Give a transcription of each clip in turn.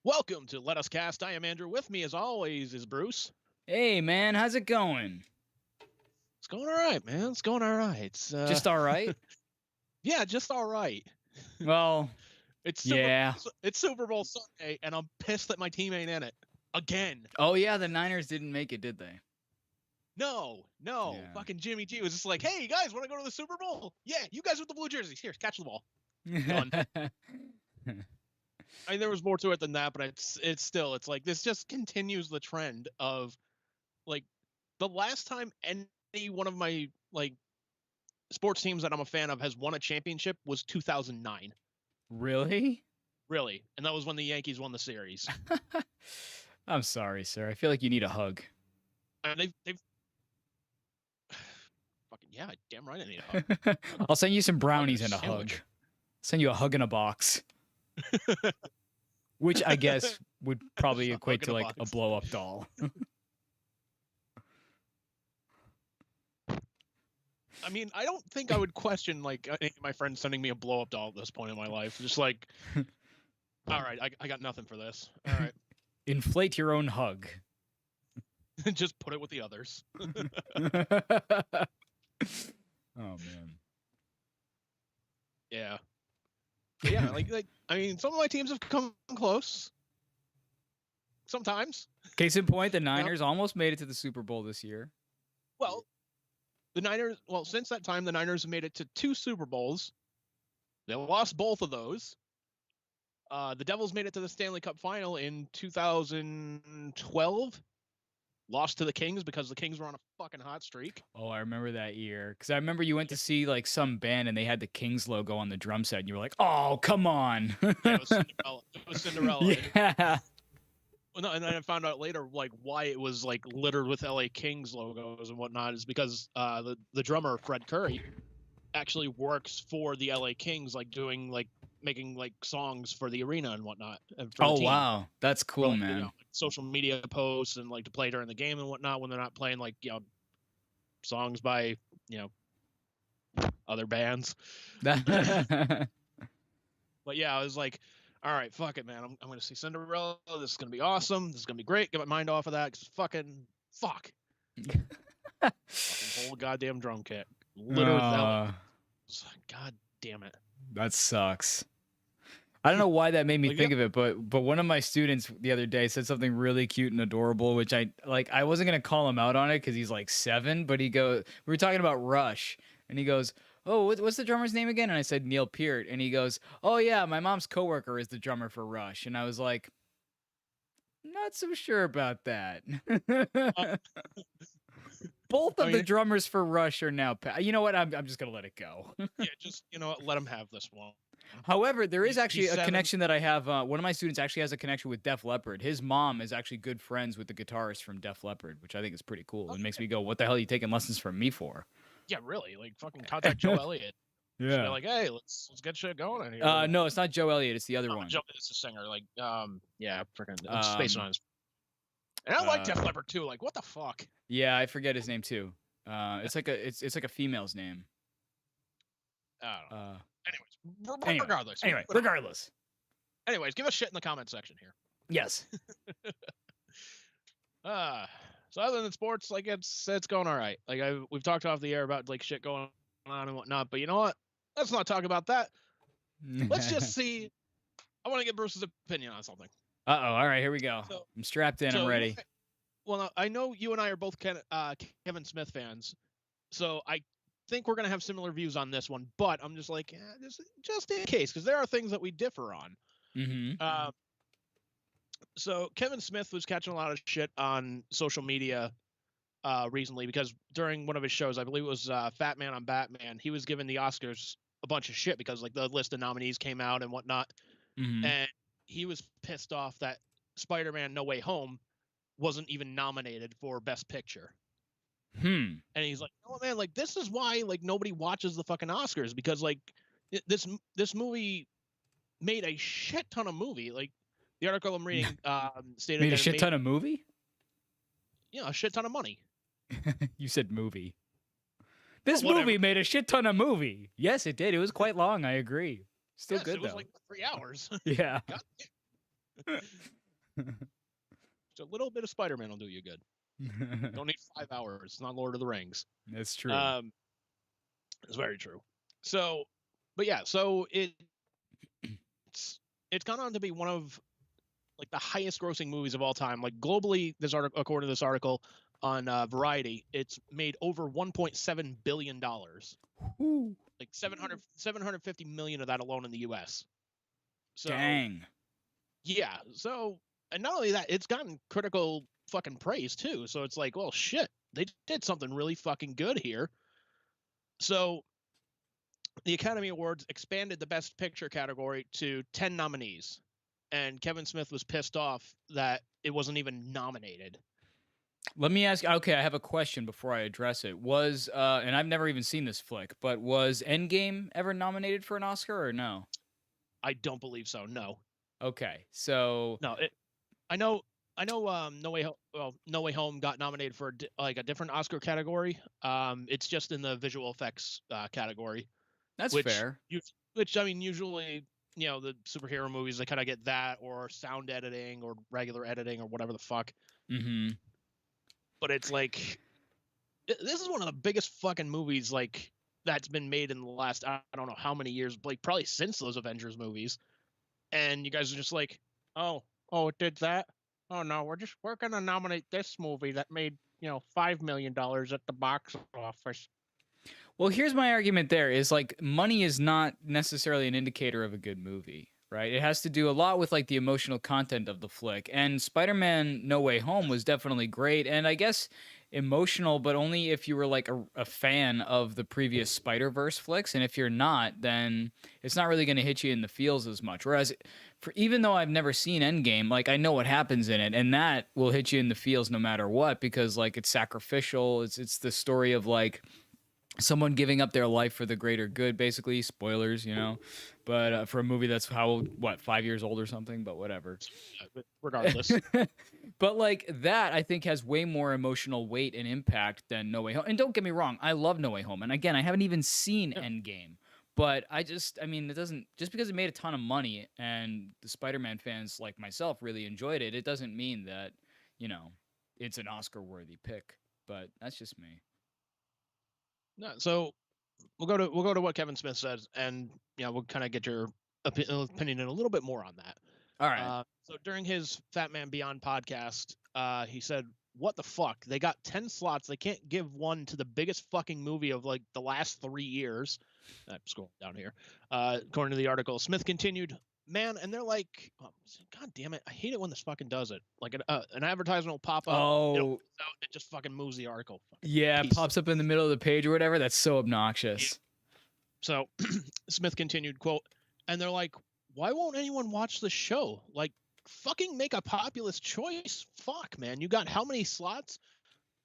Welcome to Let Us Cast. I am Andrew. With me, as always, is Bruce. Hey, man, how's it going? It's going all right, man. It's going all right. Just all right? Yeah, just all right. Well, It's yeah. it's Super Bowl Sunday, and I'm pissed that my team ain't in it again. Oh yeah, the Niners didn't make it, did they? No. Yeah. Fucking Jimmy G was just like, "Hey, you guys want to go to the Super Bowl? Yeah, you guys with the blue jerseys. Here, catch the ball." Done. I mean, there was more to it than that, but it's like this just continues the trend of like the last time any one of my like sports teams that I'm a fan of has won a championship was 2009. Really? Really, and that was when the Yankees won the series. I'm sorry, sir. I feel like you need a hug. And they've fucking yeah, damn right I need a hug. I'll send you some brownies Fucking and a hug. sandwich. Send you a hug in a box. Which I guess would probably equate to like a blow up doll. I mean, I don't think I would question like any of my friends sending me a blow up doll at this point in my life. Just like, all right, I got nothing for this. All right. Inflate your own hug. Just put it with the others. Oh man. Yeah. But yeah, like I mean, some of my teams have come close. Sometimes. Case in point, the Niners almost made it to the Super Bowl this year. Well, the Niners. Well, since that time, the Niners have made it to 2 Super Bowls. They lost both of those. The Devils made it to the Stanley Cup Final in 2012. Lost to the Kings because the Kings were on a fucking hot streak. Oh, I remember that year. Because I remember you went to see like some band and they had the Kings logo on the drum set and you were like, oh, come on. Yeah, it was Cinderella. It was Cinderella. Yeah. Well, no, and then I found out later like why it was like littered with LA Kings logos and whatnot is because the drummer Fred Curry actually works for the LA Kings, like doing like making like songs for the arena and whatnot. And for the team. Wow, that's cool, like, man. You know, like, social media posts and like to play during the game and whatnot when they're not playing like songs by other bands. But yeah, I was like, all right, fuck it, man. I'm going to see Cinderella. This is going to be awesome. This is going to be great. Get my mind off of that because fucking fuck. Fucking whole goddamn drum kit. Littered with that. God damn it. That sucks. I don't know why that made me think of it, but one of my students the other day said something really cute and adorable, which I wasn't going to call him out on it because he's like 7, but we were talking about Rush and he goes, oh, what's the drummer's name again? And I said, Neil Peart. And he goes, oh yeah, my mom's coworker is the drummer for Rush. And I was like, not so sure about that. Both of the drummers for Rush are now. You know what? I'm just gonna let it go. Yeah, just let him have this one. However, there is actually a connection that I have. One of my students actually has a connection with Def Leppard. His mom is actually good friends with the guitarist from Def Leppard, which I think is pretty cool. It makes me go, "What the hell are you taking lessons from me for?" Yeah, really. Like fucking contact Joe Elliott. Yeah. They're like, hey, let's get shit going in here. No, it's not Joe Elliott. It's the other one. Joe is a singer. Like, yeah, freaking Space on his. And I like Def Leppard too. Like, what the fuck? Yeah, I forget his name too. It's like a female's name. I don't know. Regardless. Anyways, give us shit in the comment section here. Yes. So other than sports, like it's going all right. Like we've talked off the air about like shit going on and whatnot, but you know what? Let's not talk about that. Let's just see. I want to get Bruce's opinion on something. Uh-oh. All right, here we go. So, I'm strapped in. I'm ready. Well, I know you and I are both Kevin Smith fans, so I think we're going to have similar views on this one, but I'm just like, just in case, because there are things that we differ on. Mm-hmm. So Kevin Smith was catching a lot of shit on social media recently because during one of his shows, I believe it was Fat Man on Batman, he was giving the Oscars a bunch of shit because like the list of nominees came out and whatnot. Mm-hmm. And he was pissed off that Spider-Man No Way Home wasn't even nominated for Best Picture. And he's like, oh man, like this is why like nobody watches the fucking Oscars, because like this movie made a shit ton of movie. Like the article I'm reading stated made a shit ton of movie? Yeah, a shit ton of money. You said movie. This movie made a shit ton of movie. Yes, it did. It was quite long. I agree. Still good, though. It was like 3 hours. Yeah. Just a little bit of Spider-Man will do you good. Don't need 5 hours. It's not Lord of the Rings. That's true. It's very true. So, but yeah, so it's gone on to be one of like the highest grossing movies of all time. Like globally, according to this article on Variety, it's made over $1.7 billion. Like 750 million of that alone in the US. So dang. Yeah. So, and not only that, it's gotten critical fucking praise too. So it's like, well, shit, they did something really fucking good here. So the Academy Awards expanded the Best Picture category to 10 nominees. And Kevin Smith was pissed off that it wasn't even nominated. Let me ask. Okay, I have a question before I address it. Was and I've never even seen this flick, but was Endgame ever nominated for an Oscar or no? I don't believe so. No. Okay, so No. I know. No Way Home got nominated for a different Oscar category. It's just in the visual effects category. That's fair. Which I mean, usually, the superhero movies, they kind of get that, or sound editing, or regular editing, or whatever the fuck. Mm-hmm. But it's like, this is one of the biggest fucking movies like that's been made in the last, I don't know how many years, like probably since those Avengers movies. And you guys are just like, oh, it did that. Oh no, we're gonna nominate this movie that made $5 million at the box office. Well, here's my argument there is like money is not necessarily an indicator of a good movie, right? It has to do a lot with like the emotional content of the flick. And Spider-Man No Way Home was definitely great. And I guess emotional, but only if you were like a fan of the previous Spider-Verse flicks. And if you're not, then it's not really going to hit you in the feels as much. Whereas even though I've never seen Endgame, like I know what happens in it, and that will hit you in the feels no matter what, because like it's sacrificial. It's the story of like someone giving up their life for the greater good, basically. Spoilers, but for a movie that's 5 years old or something, but whatever. Regardless. But like that, I think has way more emotional weight and impact than No Way Home. And don't get me wrong, I love No Way Home. And again, I haven't even seen Endgame. But it doesn't, just because it made a ton of money and the Spider-Man fans like myself really enjoyed it, it doesn't mean that, it's an Oscar-worthy pick. But that's just me. No, so we'll go to what Kevin Smith says, and we'll kind of get your opinion a little bit more on that. All right. So during his Fat Man Beyond podcast, he said, "What the fuck? They got 10 slots. They can't give one to the biggest fucking movie of like the last 3 years." I'm scrolling down here. According to the article, Smith continued, "Man, and they're like, God damn it, I hate it when this fucking does it. Like an advertisement will pop up, oh, it just fucking moves the article. Yeah, it pops up in the middle of the page or whatever. That's so obnoxious." Yeah. So Smith continued, quote, "And they're like, why won't anyone watch the show? Like, fucking make a populist choice. Fuck, man. You got how many slots?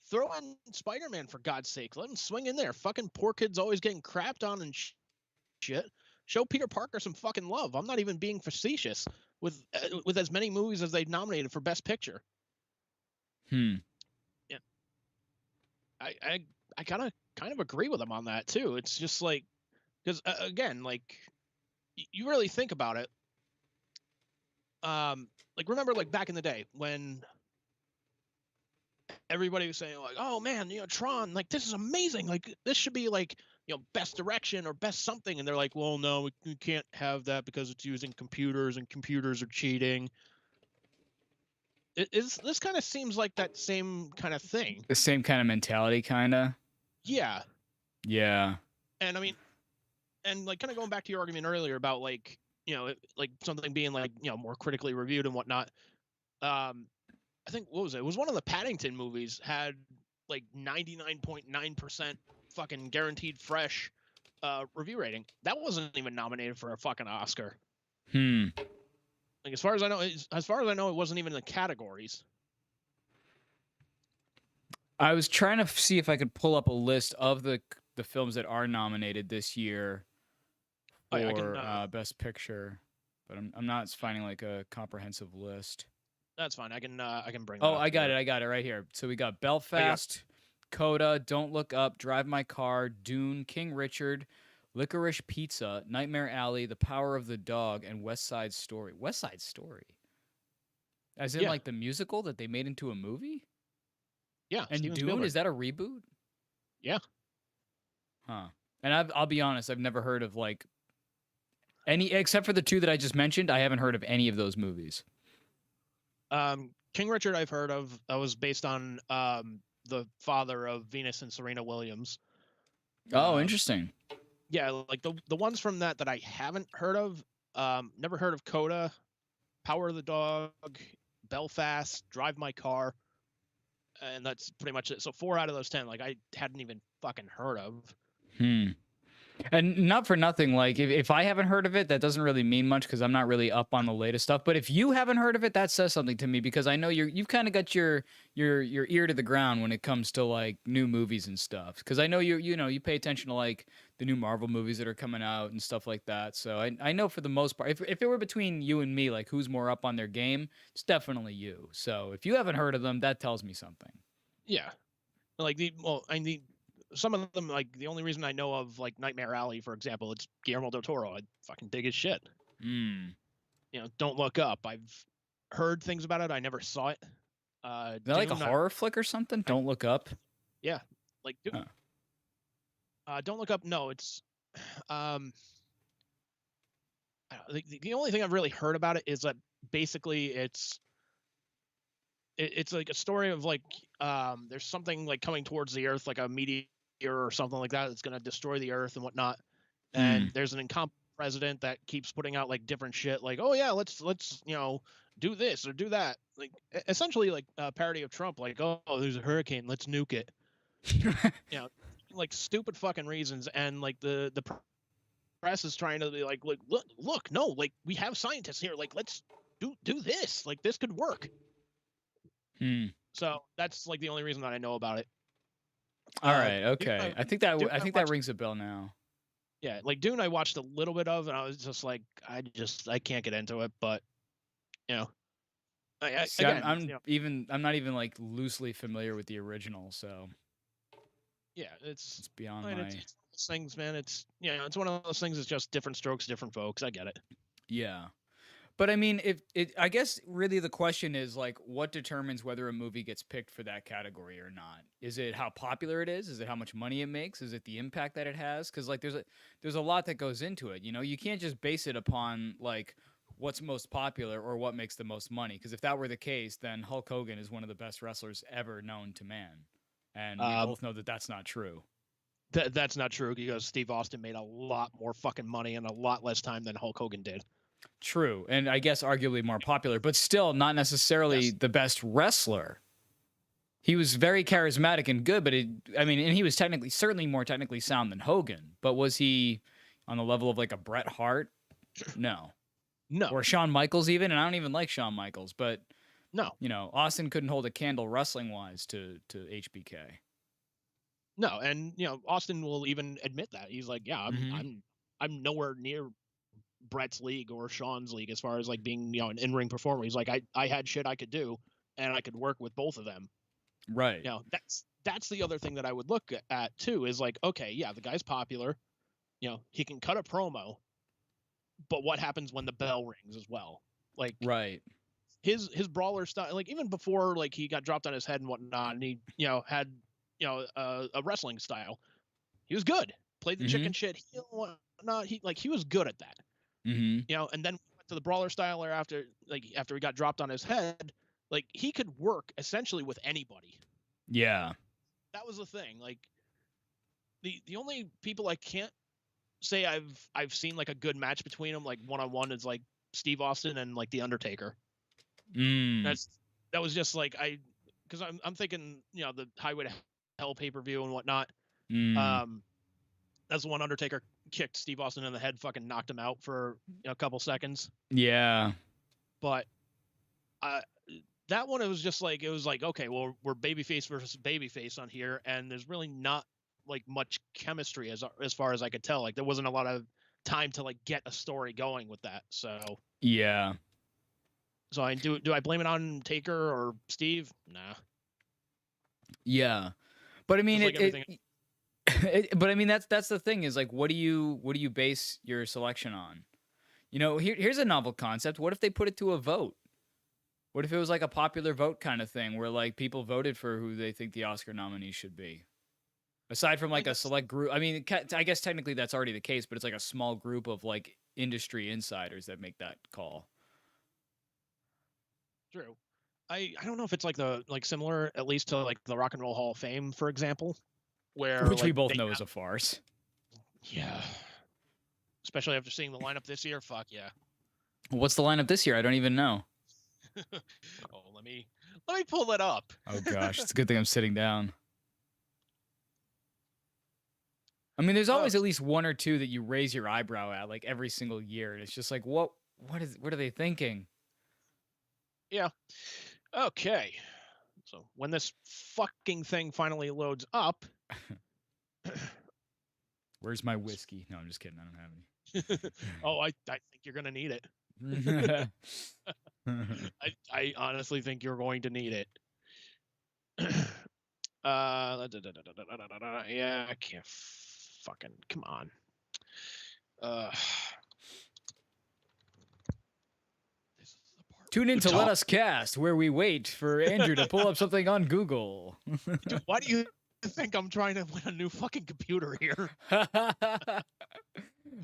Throw in Spider-Man, for God's sake. Let him swing in there. Fucking poor kid's always getting crapped on and shit. Show Peter Parker some fucking love. I'm not even being facetious with as many movies as they've nominated for Best Picture." Yeah. I kind of agree with him on that too. It's just like, because again, like you really think about it. Like remember, like back in the day when everybody was saying like, "Oh man, Tron, like this is amazing. Like this should be like best direction or best something," and they're like, "Well, no, we can't have that because it's using computers and computers are cheating." This kind of seems like that same kind of thing. The same kind of mentality, kind of. Yeah. Yeah. And I mean, and like kind of going back to your argument earlier about like like something being like more critically reviewed and whatnot. I think what was it? It was one of the Paddington movies had like 99.9% fucking guaranteed fresh review rating. That wasn't even nominated for a fucking Oscar. Like as far as I know, it wasn't even in the categories. I was trying to see if I could pull up a list of the films that are nominated this year for Best Picture, but I'm not finding like a comprehensive list. That's fine. I can bring. Oh, I got it right here. So we got Belfast, Coda, Don't Look Up, Drive My Car, Dune, King Richard, Licorice Pizza, Nightmare Alley, The Power of the Dog, and West Side Story. West Side Story, as in like the musical that they made into a movie. Yeah, and Steven Dune, Spielberg. is that a reboot? Yeah. Huh. And I'll be honest, I've never heard of like Any except for the two that I just mentioned, I haven't heard of any of those movies. King Richard I've heard of. That was based on the father of Venus and Serena Williams. Oh, interesting. Yeah, like the ones from that I haven't heard of. Never heard of Coda, Power of the Dog, Belfast, Drive My Car, and that's pretty much it. So 4 out of those 10, like I hadn't even fucking heard of. And not for nothing, like if I haven't heard of it, that doesn't really mean much because I'm not really up on the latest stuff. But if you haven't heard of it, that says something to me because I know you've kind of got your ear to the ground when it comes to like new movies and stuff. Because I know you pay attention to like the new Marvel movies that are coming out and stuff like that. So I know for the most part, if it were between you and me, like who's more up on their game, it's definitely you. So if you haven't heard of them, that tells me something. Yeah, like some of them, like the only reason I know of like Nightmare Alley, for example, it's Guillermo del Toro. I fucking dig his shit. Don't Look Up. I've heard things about it. I never saw it. Is that like a horror flick or something? Don't Look Up. Yeah, like Don't Look Up. No, it's the only thing I've really heard about it is that basically it's like a story of like there's something like coming towards the Earth, like a meteor or something like that that's going to destroy the Earth and whatnot. And there's an incompetent president that keeps putting out like different shit, like, oh yeah, let's do this or do that, like essentially like a parody of Trump, like, oh, there's a hurricane, let's nuke it. Like stupid fucking reasons. And like the press is trying to be like look, no, like we have scientists here, like let's do this, like this could work. So that's like the only reason that I know about it. All right, okay. I think that rings a bell now. Yeah, like Dune I watched a little bit of and I was just like I can't get into it, but I'm not even like loosely familiar with the original, so yeah, it's beyond my it's things, man. It's it's one of those things. It's just different strokes, different folks. I get it. Yeah. But I mean, I guess really the question is like, what determines whether a movie gets picked for that category or not? Is it how popular it is? Is it how much money it makes? Is it the impact that it has? Because like, there's a lot that goes into it. You can't just base it upon like what's most popular or what makes the most money. Because if that were the case, then Hulk Hogan is one of the best wrestlers ever known to man, and we both know that that's not true. That's not true because Steve Austin made a lot more fucking money in a lot less time than Hulk Hogan did. True, and I guess arguably more popular, but still not necessarily the best wrestler. He was very charismatic and good, but and he was certainly more technically sound than Hogan. But was he on the level of like a Bret Hart? No. Or Shawn Michaels even, and I don't even like Shawn Michaels, but no. Austin couldn't hold a candle wrestling wise to HBK. No, and Austin will even admit that. He's like, yeah, I'm nowhere near Brett's league or Sean's league as far as like being an in-ring performer. He's like, I had shit I could do and I could work with both of them. Right. That's the other thing that I would look at too, is like, okay, yeah, the guy's popular, he can cut a promo, but what happens when the bell rings as well? Like, right, his brawler style, like even before like he got dropped on his head and whatnot, and he had a wrestling style, he was good, played the chicken shit heel and whatnot. He was good at that. And then went to the brawler style, or after he got dropped on his head, like he could work essentially with anybody. Yeah, that was the thing. Like the only people I can't say I've seen like a good match between them, like one-on-one, is like Steve Austin and like The Undertaker. That was just like because I'm thinking the Highway to Hell pay-per-view and whatnot. That's the one Undertaker kicked Steve Austin in the head, fucking knocked him out for a couple seconds. Yeah. But that one, it was like, okay, well, we're babyface versus babyface on here, and there's really not like much chemistry as far as I could tell. Like there wasn't a lot of time to like get a story going with that. So yeah. So do I blame it on Taker or Steve? Nah. Yeah. But I mean, but I mean, that's the thing, is like, what do you base your selection on? Here's a novel concept. What if they put it to a vote? What if it was like a popular vote kind of thing where like people voted for who they think the Oscar nominee should be? Aside from like a select group. I mean, I guess technically that's already the case, but it's like a small group of like industry insiders that make that call. True. I don't know if it's like similar, at least to like the Rock and Roll Hall of Fame, for example, where Which we like both know is a farce. Yeah. Especially after seeing the lineup this year. Fuck yeah. What's the lineup this year? I don't even know. Oh, let me pull that up. Oh gosh, it's a good thing I'm sitting down. I mean, there's always at least one or two that you raise your eyebrow at, like every single year, and it's just like, what are they thinking? Yeah. Okay. So when this fucking thing finally loads up. Where's my whiskey? No, I'm just kidding. I don't have any. Oh, I think you're gonna need it. I honestly think you're going to need it. Yeah, I can't fucking come on. Tune in to Let Us Cast, where we wait for Andrew to pull up something on Google. Dude, why do you think I'm trying to win a new fucking computer here?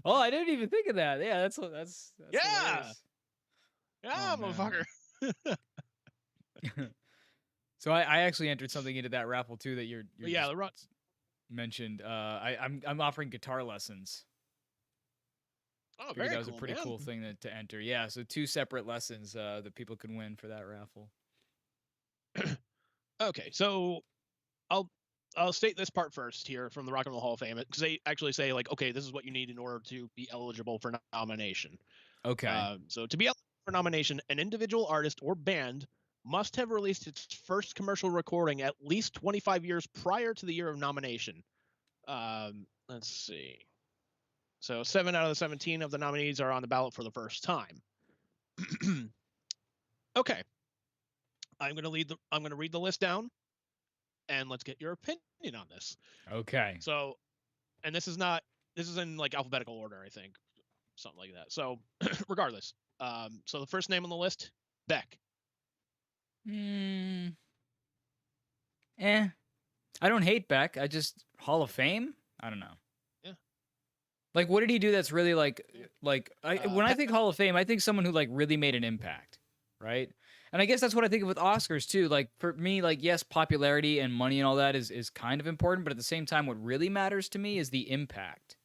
Oh, I didn't even think of that. Yeah, that's yeah. Hilarious. Yeah, motherfucker. So I actually entered something into that raffle too that you're yeah, the mentioned. I'm offering guitar lessons. Oh, very that was cool, a pretty cool thing to enter. Yeah, so 2 separate lessons that people can win for that raffle. Okay, so I'll state this part first here from the Rock and Roll Hall of Fame, because they actually say like, okay, this is what you need in order to be eligible for nomination. Okay. So to be eligible for nomination, an individual artist or band must have released its first commercial recording at least 25 years prior to the year of nomination. Let's see. So 7 out of the 17 of the nominees are on the ballot for the first time. Okay. I'm going to read the list down, and let's get your opinion on this. Okay. So, and this is in like alphabetical order, I think, something like that. So, regardless, so the first name on the list, Beck. I don't hate Beck. I just Hall of Fame. I don't know. Yeah. Like, what did he do that's really when I think Hall of Fame, I think someone who like really made an impact, right? And I guess that's what I think of with Oscars too. Like for me, like yes, popularity and money and all that is kind of important, but at the same time, what really matters to me is the impact.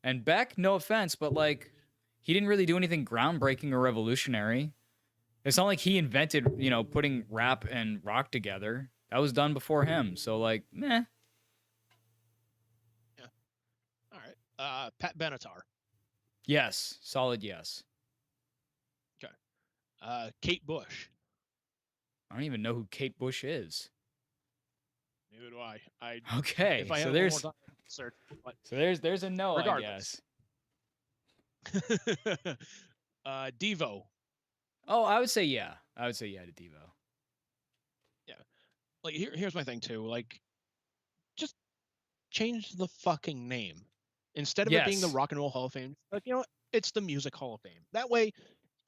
And Beck, no offense, but like he didn't really do anything groundbreaking or revolutionary. It's not like he invented, putting rap and rock together. That was done before him. So like, meh. Yeah. All right. Pat Benatar. Yes. Solid yes. Kate Bush. I don't even know who Kate Bush is. Neither do I. Okay. If I so had there's more time to search, but so there's a no, regardless. I guess. Devo. Oh, I would say yeah. I would say yeah to Devo. Yeah. Like here's my thing too. Like, just change the fucking name. Instead of it being the Rock and Roll Hall of Fame, like, it's the Music Hall of Fame. That way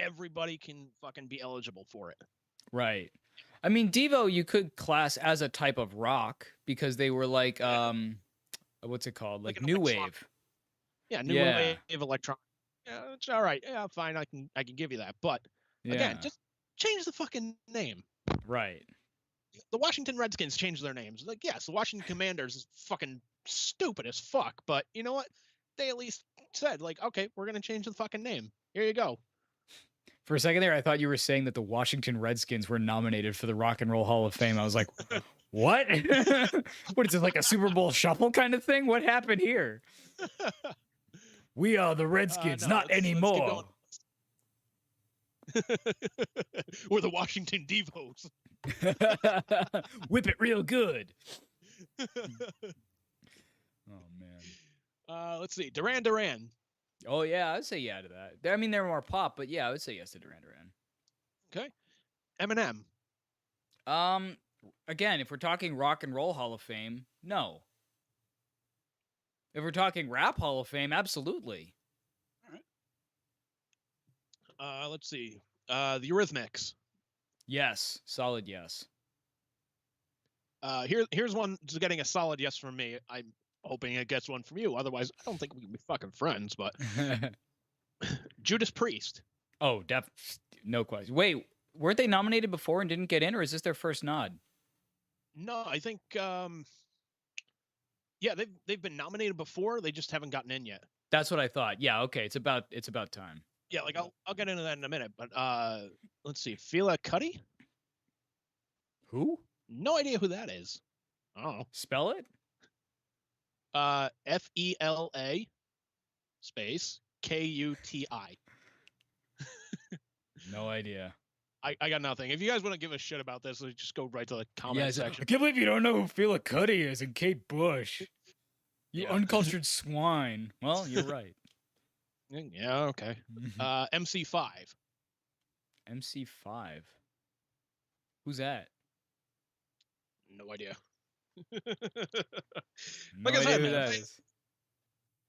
everybody can fucking be eligible for it. Right. I mean, Devo you could class as a type of rock because they were like what's it called? Like new wave. Yeah, new wave electronic. Yeah, it's all right. Yeah, fine. I can give you that. But again, just change the fucking name. Right. The Washington Redskins changed their names. Like, yes, the Washington Commanders is fucking stupid as fuck, but you know what? They at least said, like, okay, we're gonna change the fucking name. Here you go. For a second there, I thought you were saying that the Washington Redskins were nominated for the Rock and Roll Hall of Fame. I was like, what? What is this, like a Super Bowl shuffle kind of thing? What happened here? We are the Redskins, not anymore. We're the Washington Devos. Whip it real good. Oh, man. Let's see. Duran Duran. Oh, yeah, I'd say yeah to that. I mean, they're more pop, but yeah, I would say yes to Duran Duran. Okay. Eminem. Again, if we're talking Rock and Roll Hall of Fame, no. If we're talking Rap Hall of Fame, absolutely. All right. Let's see. The Eurythmics. Yes. Solid yes. Here's one that's getting a solid yes from me. I'm hoping it gets one from you. Otherwise, I don't think we can be fucking friends, but Judas Priest. Oh, no question. Wait, weren't they nominated before and didn't get in, or is this their first nod? No, I think yeah, they've been nominated before. They just haven't gotten in yet. That's what I thought. Yeah, okay, it's about time. Yeah, like I'll get into that in a minute, but let's see. Fela Kuti? Who? No idea who that is. Oh. Spell it? FELA space KUTI. No idea. I got nothing. If you guys want to give a shit about this, just go right to the comment section. I can't believe you don't know who Fela Kuti is and Kate Bush. You uncultured swine. Well, you're right. Yeah, okay. MC5. MC5. Who's that? No idea. No idea who that is.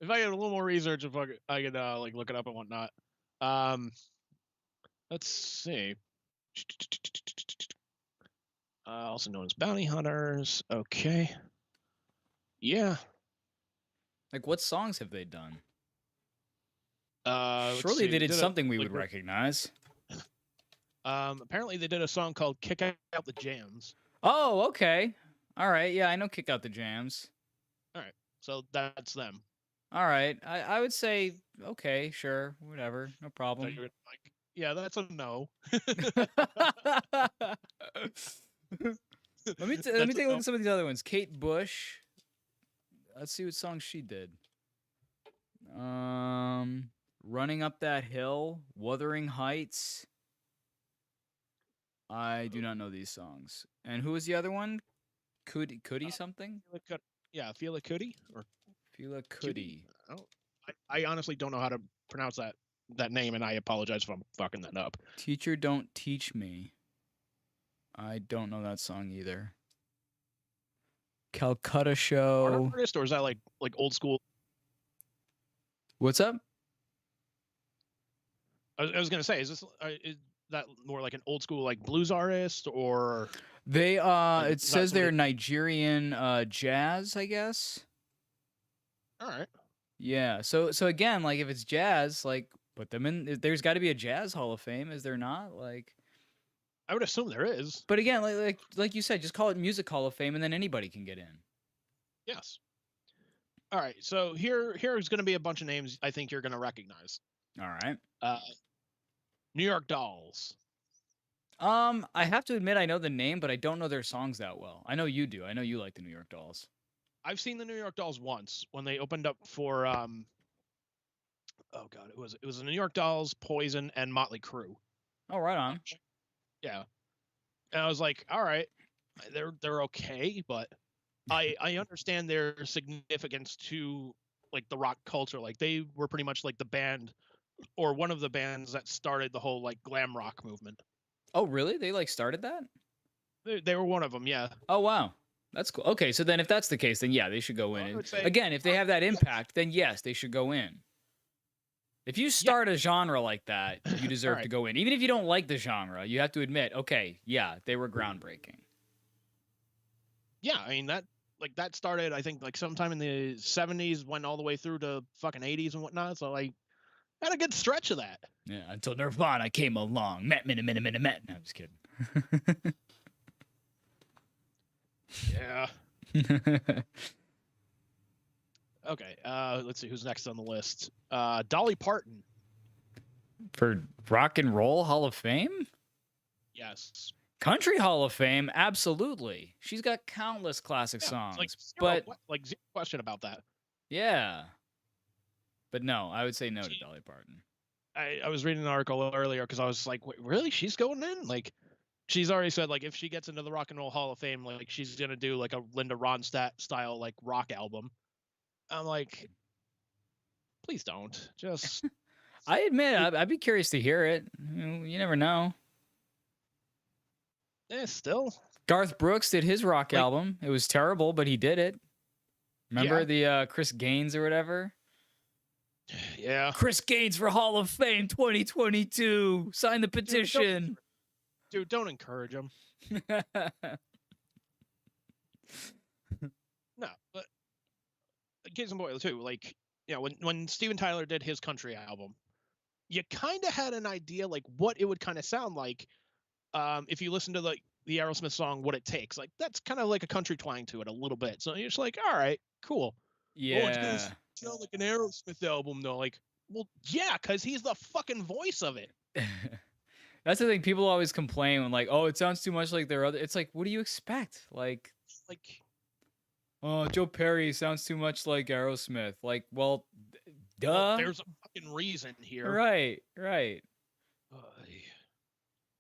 If I get a little more research, if I could like look it up and whatnot. Let's see. Also known as bounty hunters. Okay. Yeah. Like, what songs have they done? Surely they did something we would recognize. Apparently they did a song called "Kick Out the Jams." Oh, okay. All right. Yeah, I know "Kick Out the Jams." All right. So that's them. All right. I would say okay, sure, whatever, no problem. So like, yeah, that's a no. Let me take a look at some of these other ones. Kate Bush. Let's see what song she did. Running Up That Hill, Wuthering Heights. I do not know these songs. And who was the other one? Kuti something? Yeah, Fela Kuti or Fela Kuti. I honestly don't know how to pronounce that name, and I apologize if I'm fucking that up. Teacher Don't Teach Me. I don't know that song either. Calcutta Show. Artist, or is that like old school? What's up? I was gonna say, is that more like an old school like blues artist, or they it says they're Nigerian jazz, I guess. All right. Yeah. So again, like if it's jazz, like put them in. There's got to be a jazz Hall of Fame, is there not? Like, I would assume there is. But again, like you said, just call it Music Hall of Fame, and then anybody can get in. Yes. All right. So here's going to be a bunch of names I think you're going to recognize. All right. New York Dolls. I have to admit I know the name, but I don't know their songs that well. I know you do. I know you like the New York Dolls. I've seen the New York Dolls once when they opened up for oh god, it was the New York Dolls, Poison, and Motley Crue. Oh, right on. Yeah. And I was like, all right, they're okay, but I understand their significance to like the rock culture. Like they were pretty much like the band or one of the bands that started the whole like glam rock movement. Oh, really? They like started that? They were one of them, yeah. Oh, wow. That's cool. Okay, so then if that's the case, then yeah, they should go in. Again, if they have that impact, then yes, they should go in. If you start a genre like that, you deserve to go in. Even if you don't like the genre, you have to admit, okay, yeah, they were groundbreaking. Yeah, I mean that started, I think, like sometime in the 70s, went all the way through to fucking 80s and whatnot. So I had a good stretch of that. Yeah, until Nirvana came along. Met. No, I'm just kidding. Yeah. Okay. Let's see who's next on the list. Dolly Parton. For Rock and Roll Hall of Fame? Yes. Country Hall of Fame? Absolutely. She's got countless classic songs. Zero question about that. Yeah. But no, I would say no to Dolly Parton. I was reading an article earlier because I was like, wait, really? She's going in? Like, she's already said, like, if she gets into the Rock and Roll Hall of Fame, like, she's going to do, like, a Linda Ronstadt style, like, rock album. I'm like, please don't. Just... I admit, I'd be curious to hear it. You never know. Yeah, still. Garth Brooks did his rock album. It was terrible, but he did it. Remember the Chris Gaines or whatever? Yeah. Chris Gaines for Hall of Fame 2022. Sign the petition. Dude, don't encourage him. No, but Kids and Boyle too. Like, you know, when Steven Tyler did his country album, you kind of had an idea like what it would kind of sound like if you listen to like the Aerosmith song "What It Takes." Like that's kind of like a country twang to it a little bit. So you're just like, all right, cool. Oh, it's gonna Yeah. sound like an Aerosmith album though. Like, well, yeah, because he's the fucking voice of it. That's the thing. People always complain when like, oh, it sounds too much like their other. It's like, what do you expect? Like, oh, Joe Perry sounds too much like Aerosmith. Like, well, duh. Well, there's a fucking reason here. Right.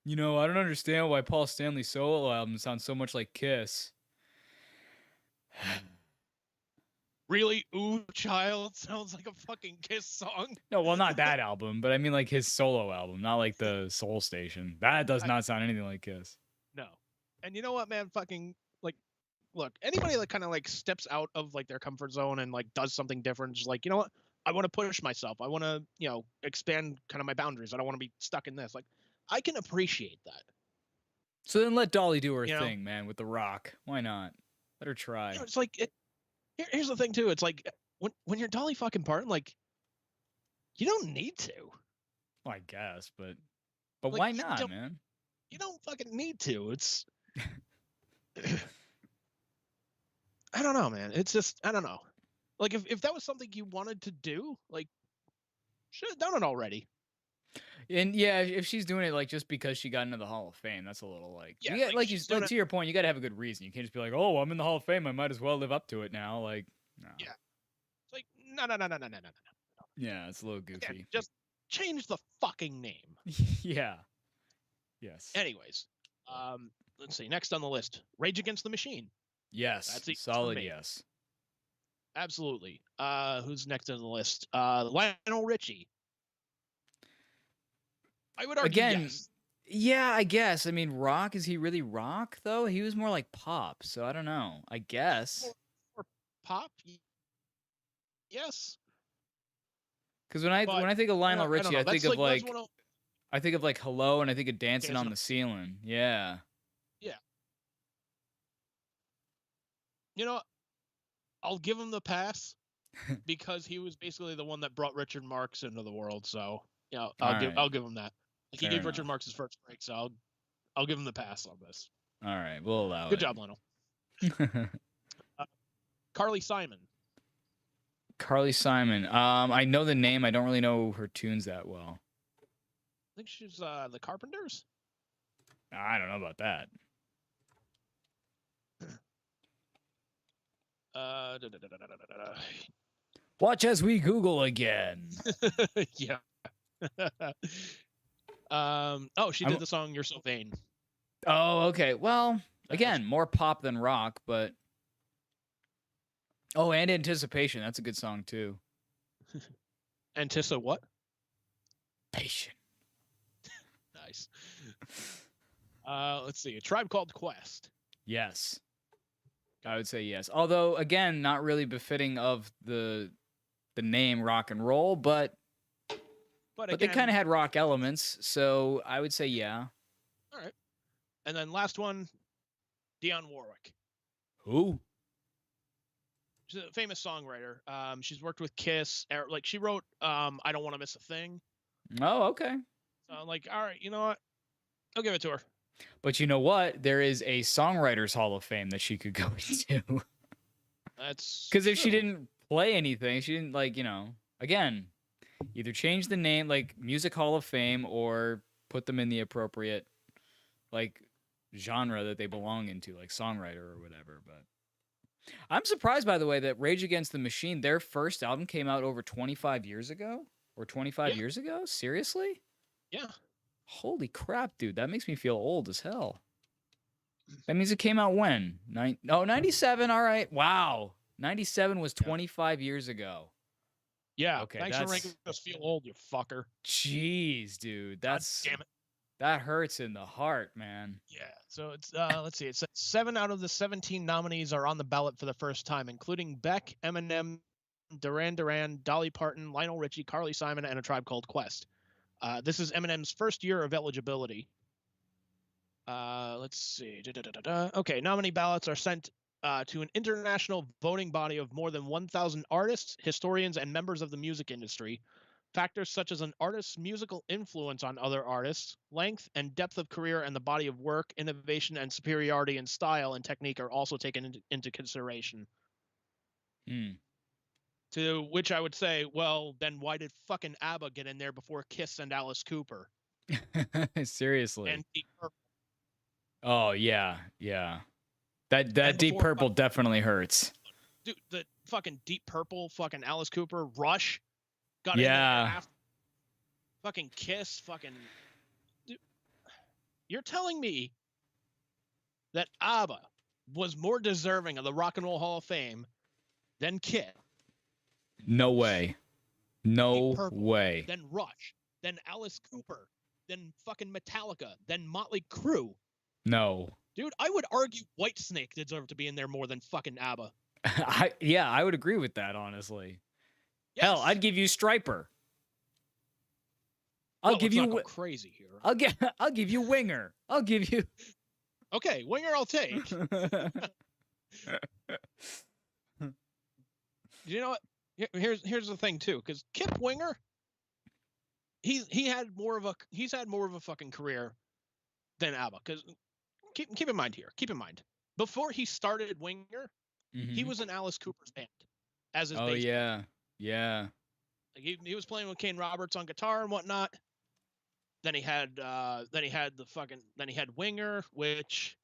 You know, I don't understand why Paul Stanley's solo album sounds so much like Kiss. Really? Ooh, Child sounds like a fucking Kiss song. No, well, not that album, but I mean like his solo album, not like the Soul Station. That does not sound anything like Kiss. No. And you know what, man? Fucking, like, look, anybody that kind of like steps out of like their comfort zone and like does something different, just like, you know what? I want to push myself. I want to, you know, expand kind of my boundaries. I don't want to be stuck in this. Like, I can appreciate that. So then let Dolly do her thing, man, with The Rock. Why not? Let her try. You know, it's like, here's the thing too. It's like when you're Dolly fucking Parton, like, you don't need to. Well, I guess, but like, why not, man? You don't fucking need to. It's I don't know, man. It's just, I don't know. Like, if that was something you wanted to do, like, should have done it already. And yeah, if she's doing it like just because she got into the Hall of Fame, that's a little like, yeah, like you to your point, you got to have a good reason. You can't just be like, oh, I'm in the Hall of Fame, I might as well live up to it now. Like, no. Yeah, it's like no. Yeah, it's a little goofy. Again, just change the fucking name. Yeah. Yes. Anyways, let's see. Next on the list, Rage Against the Machine. Yes. That's solid. Yes. Absolutely. Who's next on the list? Lionel Richie. I would argue yes. Yeah, I guess. I mean, rock, is he really rock though? He was more like pop, so I don't know. I guess. Or pop? Yes. Because when I think of Lionel Richie, I think of like Hello, and I think of Dancing on the Ceiling. Yeah. Yeah. You know, I'll give him the pass because he was basically the one that brought Richard Marx into the world. So, you know, I'll give him that. Like, he gave Richard Marx his first break, so I'll give him the pass on this. All right, we'll allow it. Good job, Lionel. Carly Simon. Carly Simon. I know the name. I don't really know her tunes that well. I think she's the Carpenters. I don't know about that. Watch as we Google again. Yeah. Oh, she did the song "You're So Vain." Oh, okay. Well, again, more pop than rock, but oh, and Anticipation. That's a good song too. Antissa what? Patient. Nice. Let's see. A Tribe Called Quest. Yes. I would say yes. Although, again, not really befitting of the name rock and roll, but again, they kind of had rock elements, so I would say yeah. All right. And then last one, Dionne Warwick. Who? She's a famous songwriter. She's worked with Kiss. Like, she wrote I Don't Want to Miss a Thing. Oh, okay. So I'm like, all right, you know what? I'll give it to her. But you know what? There is a Songwriters Hall of Fame that she could go into. That's because if she didn't play anything, she didn't, like, you know, again, either change the name, like Music Hall of Fame, or put them in the appropriate, like, genre that they belong into, like songwriter or whatever. But I'm surprised, by the way, that Rage Against the Machine, their first album came out over 25 years ago, or 25 years ago. Seriously? Yeah. Holy crap, dude. That makes me feel old as hell. That means it came out when? 97. All right. Wow. 97 was 25 years ago. Yeah. Okay. Thanks for making us feel old, you fucker. Jeez, dude. That's, God damn it. That hurts in the heart, man. Yeah. So it's, let's see. It's 7 out of the 17 nominees are on the ballot for the first time, including Beck, Eminem, Duran Duran, Dolly Parton, Lionel Richie, Carly Simon, and A Tribe Called Quest. This is Eminem's first year of eligibility. Let's see. Okay, nominee ballots are sent to an international voting body of more than 1,000 artists, historians, and members of the music industry Factors such as an artist's musical influence on other artists, length and depth of career and the body of work, innovation and superiority in style and technique are also taken into consideration. To which I would say, well, then why did fucking ABBA get in there before Kiss and Alice Cooper? Seriously. And Deep Purple. Oh, yeah. That Deep Purple definitely hurts. Dude, the fucking Deep Purple, fucking Alice Cooper, Rush got in there after. Fucking Kiss, fucking... Dude, you're telling me that ABBA was more deserving of the Rock and Roll Hall of Fame than Kiss? No way. No way. Then Rush, then Alice Cooper, then fucking Metallica, then Motley Crue. No. Dude, I would argue Whitesnake deserved to be in there more than fucking ABBA. I would agree with that, honestly. Yes. Hell, I'd give you Striper. I'll give you crazy here. I'll give you Winger. I'll give you. Okay, Winger I'll take. You know what? Here's the thing too, because Kip Winger, he's had more of a fucking career than ABBA. Because keep in mind, before he started Winger, he was in Alice Cooper's band as his bass player. Yeah. Like he was playing with Kane Roberts on guitar and whatnot. Then he had Winger, which,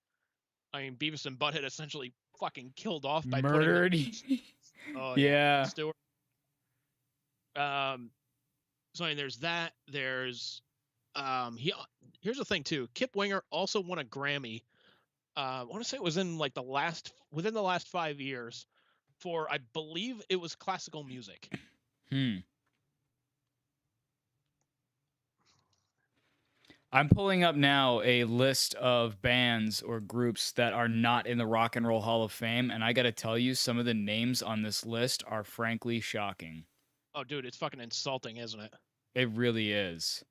I mean, Beavis and Butthead essentially fucking killed off by murdered. Yeah. Stewart. So I mean, there's that. There's here's the thing too. Kip Winger also won a Grammy. I want to say it was within the last 5 years for, I believe it was classical music. I'm pulling up now a list of bands or groups that are not in the Rock and Roll Hall of Fame, and I got to tell you, some of the names on this list are frankly shocking. Oh, dude, it's fucking insulting, isn't it? It really is.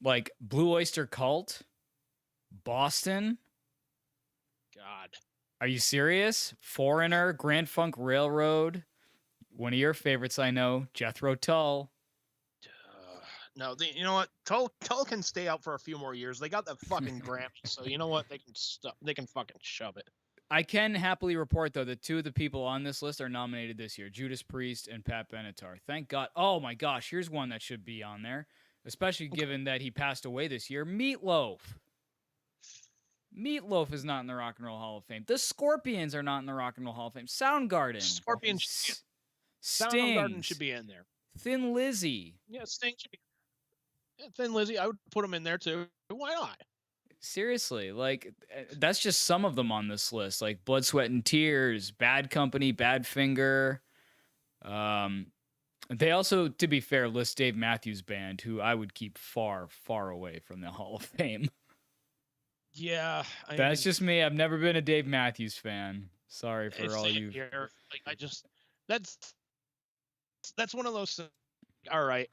Like Blue Oyster Cult, Boston. God. Are you serious? Foreigner, Grand Funk Railroad, one of your favorites, I know, Jethro Tull. No, you know what? Tull can stay out for a few more years. They got the fucking Grammy, so you know what? They can fucking shove it. I can happily report, though, that two of the people on this list are nominated this year, Judas Priest and Pat Benatar. Thank God. Oh, my gosh. Here's one that should be on there, especially given that he passed away this year. Meatloaf. Meatloaf is not in the Rock and Roll Hall of Fame. The Scorpions are not in the Rock and Roll Hall of Fame. Soundgarden. Scorpions. Soundgarden should be in there. Thin Lizzy. Yeah, Sting should be. Yeah, Thin Lizzy, I would put him in there too. Why not? Seriously, like, that's just some of them on this list. Like Blood, Sweat, and Tears, Bad Company, Badfinger. They also, to be fair, list Dave Matthews Band, who I would keep far, far away from the Hall of Fame. Yeah, that's just me. I've never been a Dave Matthews fan. Sorry for all you. That's one of those things. All right,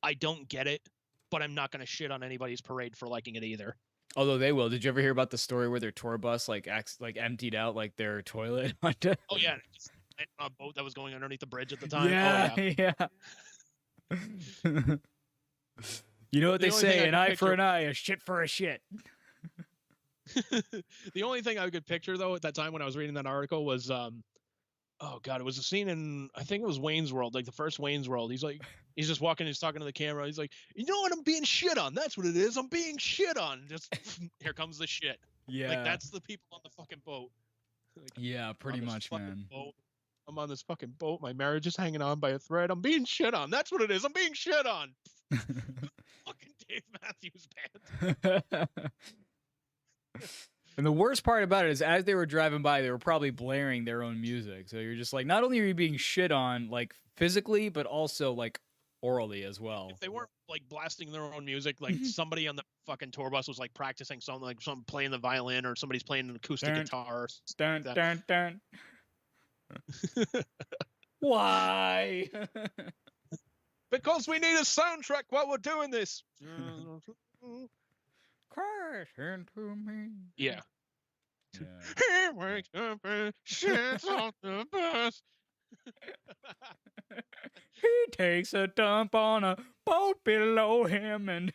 I don't get it, but I'm not going to shit on anybody's parade for liking it either. Although they will. Did you ever hear about the story where their tour bus emptied out like their toilet? Oh yeah, on a boat that was going underneath the bridge at the time. Yeah. You know what they say: an eye for an eye, a shit for a shit. The only thing I could picture though at that time when I was reading that article was oh god, it was a scene in, I think it was Wayne's World, like the first Wayne's World. He's just walking, he's talking to the camera. He's like, you know what, I'm being shit on. That's what it is. I'm being shit on. Just here comes the shit. Yeah. Like that's the people on the fucking boat. Like, yeah, pretty much, man. I'm on this fucking boat. My marriage is hanging on by a thread. I'm being shit on. That's what it is. I'm being shit on. Fucking Dave Matthews Band. And the worst part about it is, as they were driving by, they were probably blaring their own music. So you're just like, not only are you being shit on, like physically, but also like orally as well. If they weren't like blasting their own music, like somebody on the fucking tour bus was like practicing something, like someone playing the violin or somebody's playing an acoustic guitar. Dun. Why? Because we need a soundtrack while we're doing this. Crash into me. Yeah. He wakes up and shits off the bus. He takes a dump on a boat below him and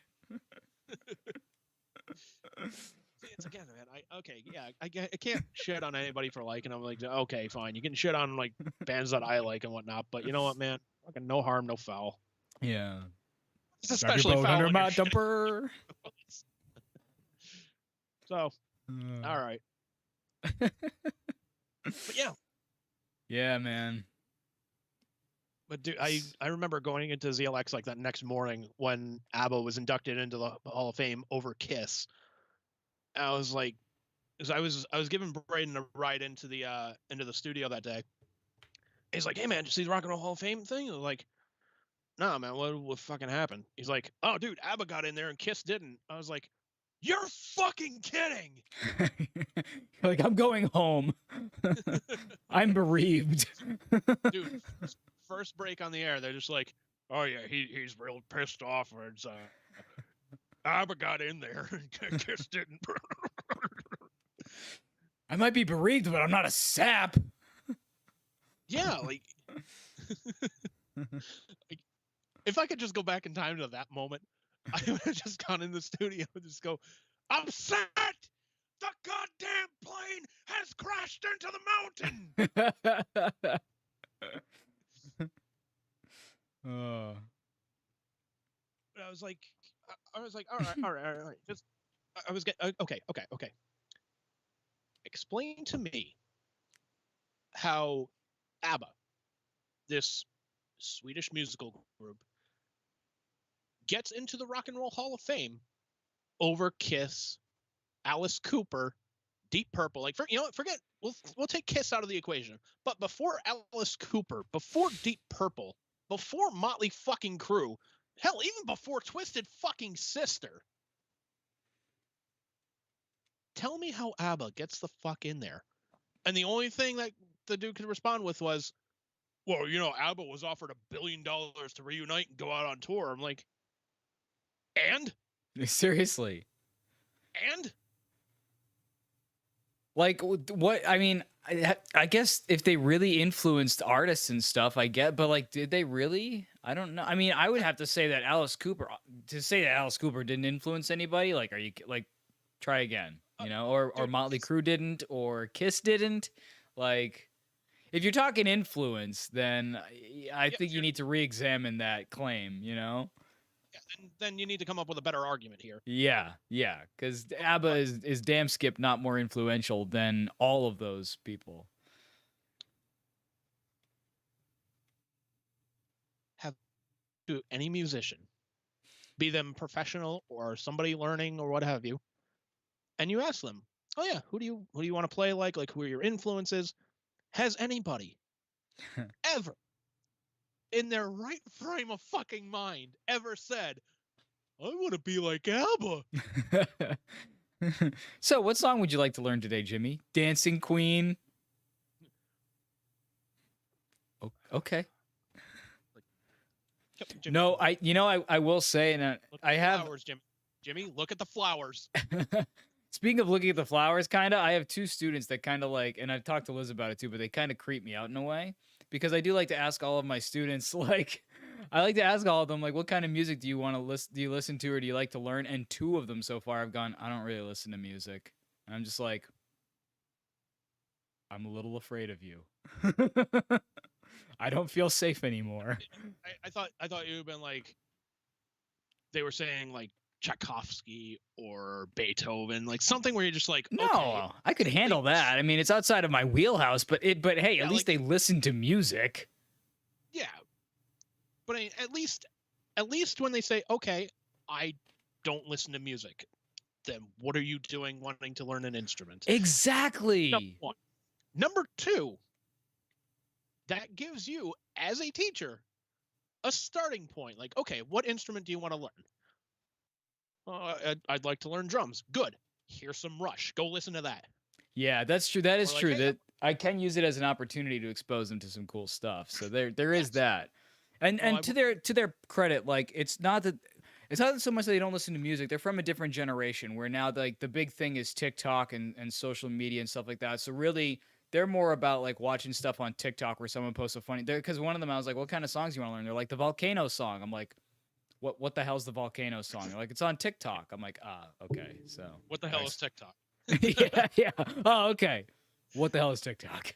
See, it's again, man. I can't shit on anybody for liking them. Like, okay, fine, you can shit on like bands that I like and whatnot, but you know what, man? Fucking no harm, no foul. yeah. It's especially foul under when my you're shitting. dumper. So, all right. But yeah. Yeah, man. But dude, I remember going into ZLX like that next morning when ABBA was inducted into the Hall of Fame over Kiss. I was like, because I was giving Braden a ride into the studio that day. He's like, "Hey man, did you see the Rock and Roll Hall of Fame thing?" I was like, "Nah, man, what fucking happened?" He's like, "Oh, dude, ABBA got in there and Kiss didn't." I was like, "You're fucking kidding!" Like, I'm going home. I'm bereaved. Dude, first break on the air, they're just like, "Oh yeah, he's real pissed off, or it's ABBA got in there and Kiss didn't." I might be bereaved, but I'm not a sap. Yeah, like, if I could just go back in time to that moment, I would have just gone in the studio and just go, "I'm set! The goddamn plane has crashed into the mountain!" Oh. I was like, all right. Just, I was getting, okay. Explain to me how ABBA, this Swedish musical group, gets into the Rock and Roll Hall of Fame over Kiss, Alice Cooper, Deep Purple. Like, forget. We'll take Kiss out of the equation. But before Alice Cooper, before Deep Purple, before Motley fucking Crue, hell, even before Twisted fucking Sister. Tell me how ABBA gets the fuck in there. And the only thing that the dude could respond with was, "Well, ABBA was offered $1 billion to reunite and go out on tour." I'm like, and? Seriously. And? Like, what? I mean, I guess if they really influenced artists and stuff, I get, but like, did they really? I don't know. I mean, I would have to say that Alice Cooper didn't influence anybody. Like, are you like, try again, or Motley Crue didn't, or Kiss didn't. Like, if you're talking influence, then I think you need to re-examine that claim, Yeah, then you need to come up with a better argument here. Yeah, because ABBA is damn skip not more influential than all of those people. Have to any musician, be them professional or somebody learning or what have you, and you ask them, "Oh yeah, who do you want to play like? Like, who are your influences?" Has anybody ever in their right frame of fucking mind ever said, "I want to be like ABBA"? So, what song would you like to learn today, Jimmy? Dancing Queen. Okay. Jimmy, no, I will say, and I have flowers, Jimmy, look at the flowers. Speaking of looking at the flowers, kind of, I have two students that kind of like, and I've talked to Liz about it too, but they kind of creep me out in a way, because I do like to ask all of my students, like, I like to ask all of them, like, what kind of music do you want to listen? Do you listen to, or do you like to learn? And two of them so far have gone, I don't really listen to music. And I'm just like, I'm a little afraid of you. I don't feel safe anymore. I thought you would have been like, they were saying like Tchaikovsky or Beethoven, like something where you're just like, no, okay, I could handle that. I mean, it's outside of my wheelhouse, but hey, at least they listen to music. Yeah, but at least when they say, okay, I don't listen to music, then what are you doing wanting to learn an instrument? Exactly. Number one. Number two, that gives you, as a teacher, a starting point. Like, okay, what instrument do you want to learn? I'd like to learn drums. Good. Here's some Rush. Go listen to that. Yeah, that's true. That is true. Hey, that I can use it as an opportunity to expose them to some cool stuff. So there is that. And to their credit, like, it's not so much that they don't listen to music. They're from a different generation where now like the big thing is TikTok and social media and stuff like that. So really, they're more about like watching stuff on TikTok where someone posts a funny. Because one of them, I was like, "What kind of songs you want to learn?" They're like, "The volcano song." I'm like, "What the hell's the volcano song?" They're like, "It's on TikTok." I'm like, okay, so what the hell is TikTok? yeah. Oh, okay. What the hell is TikTok?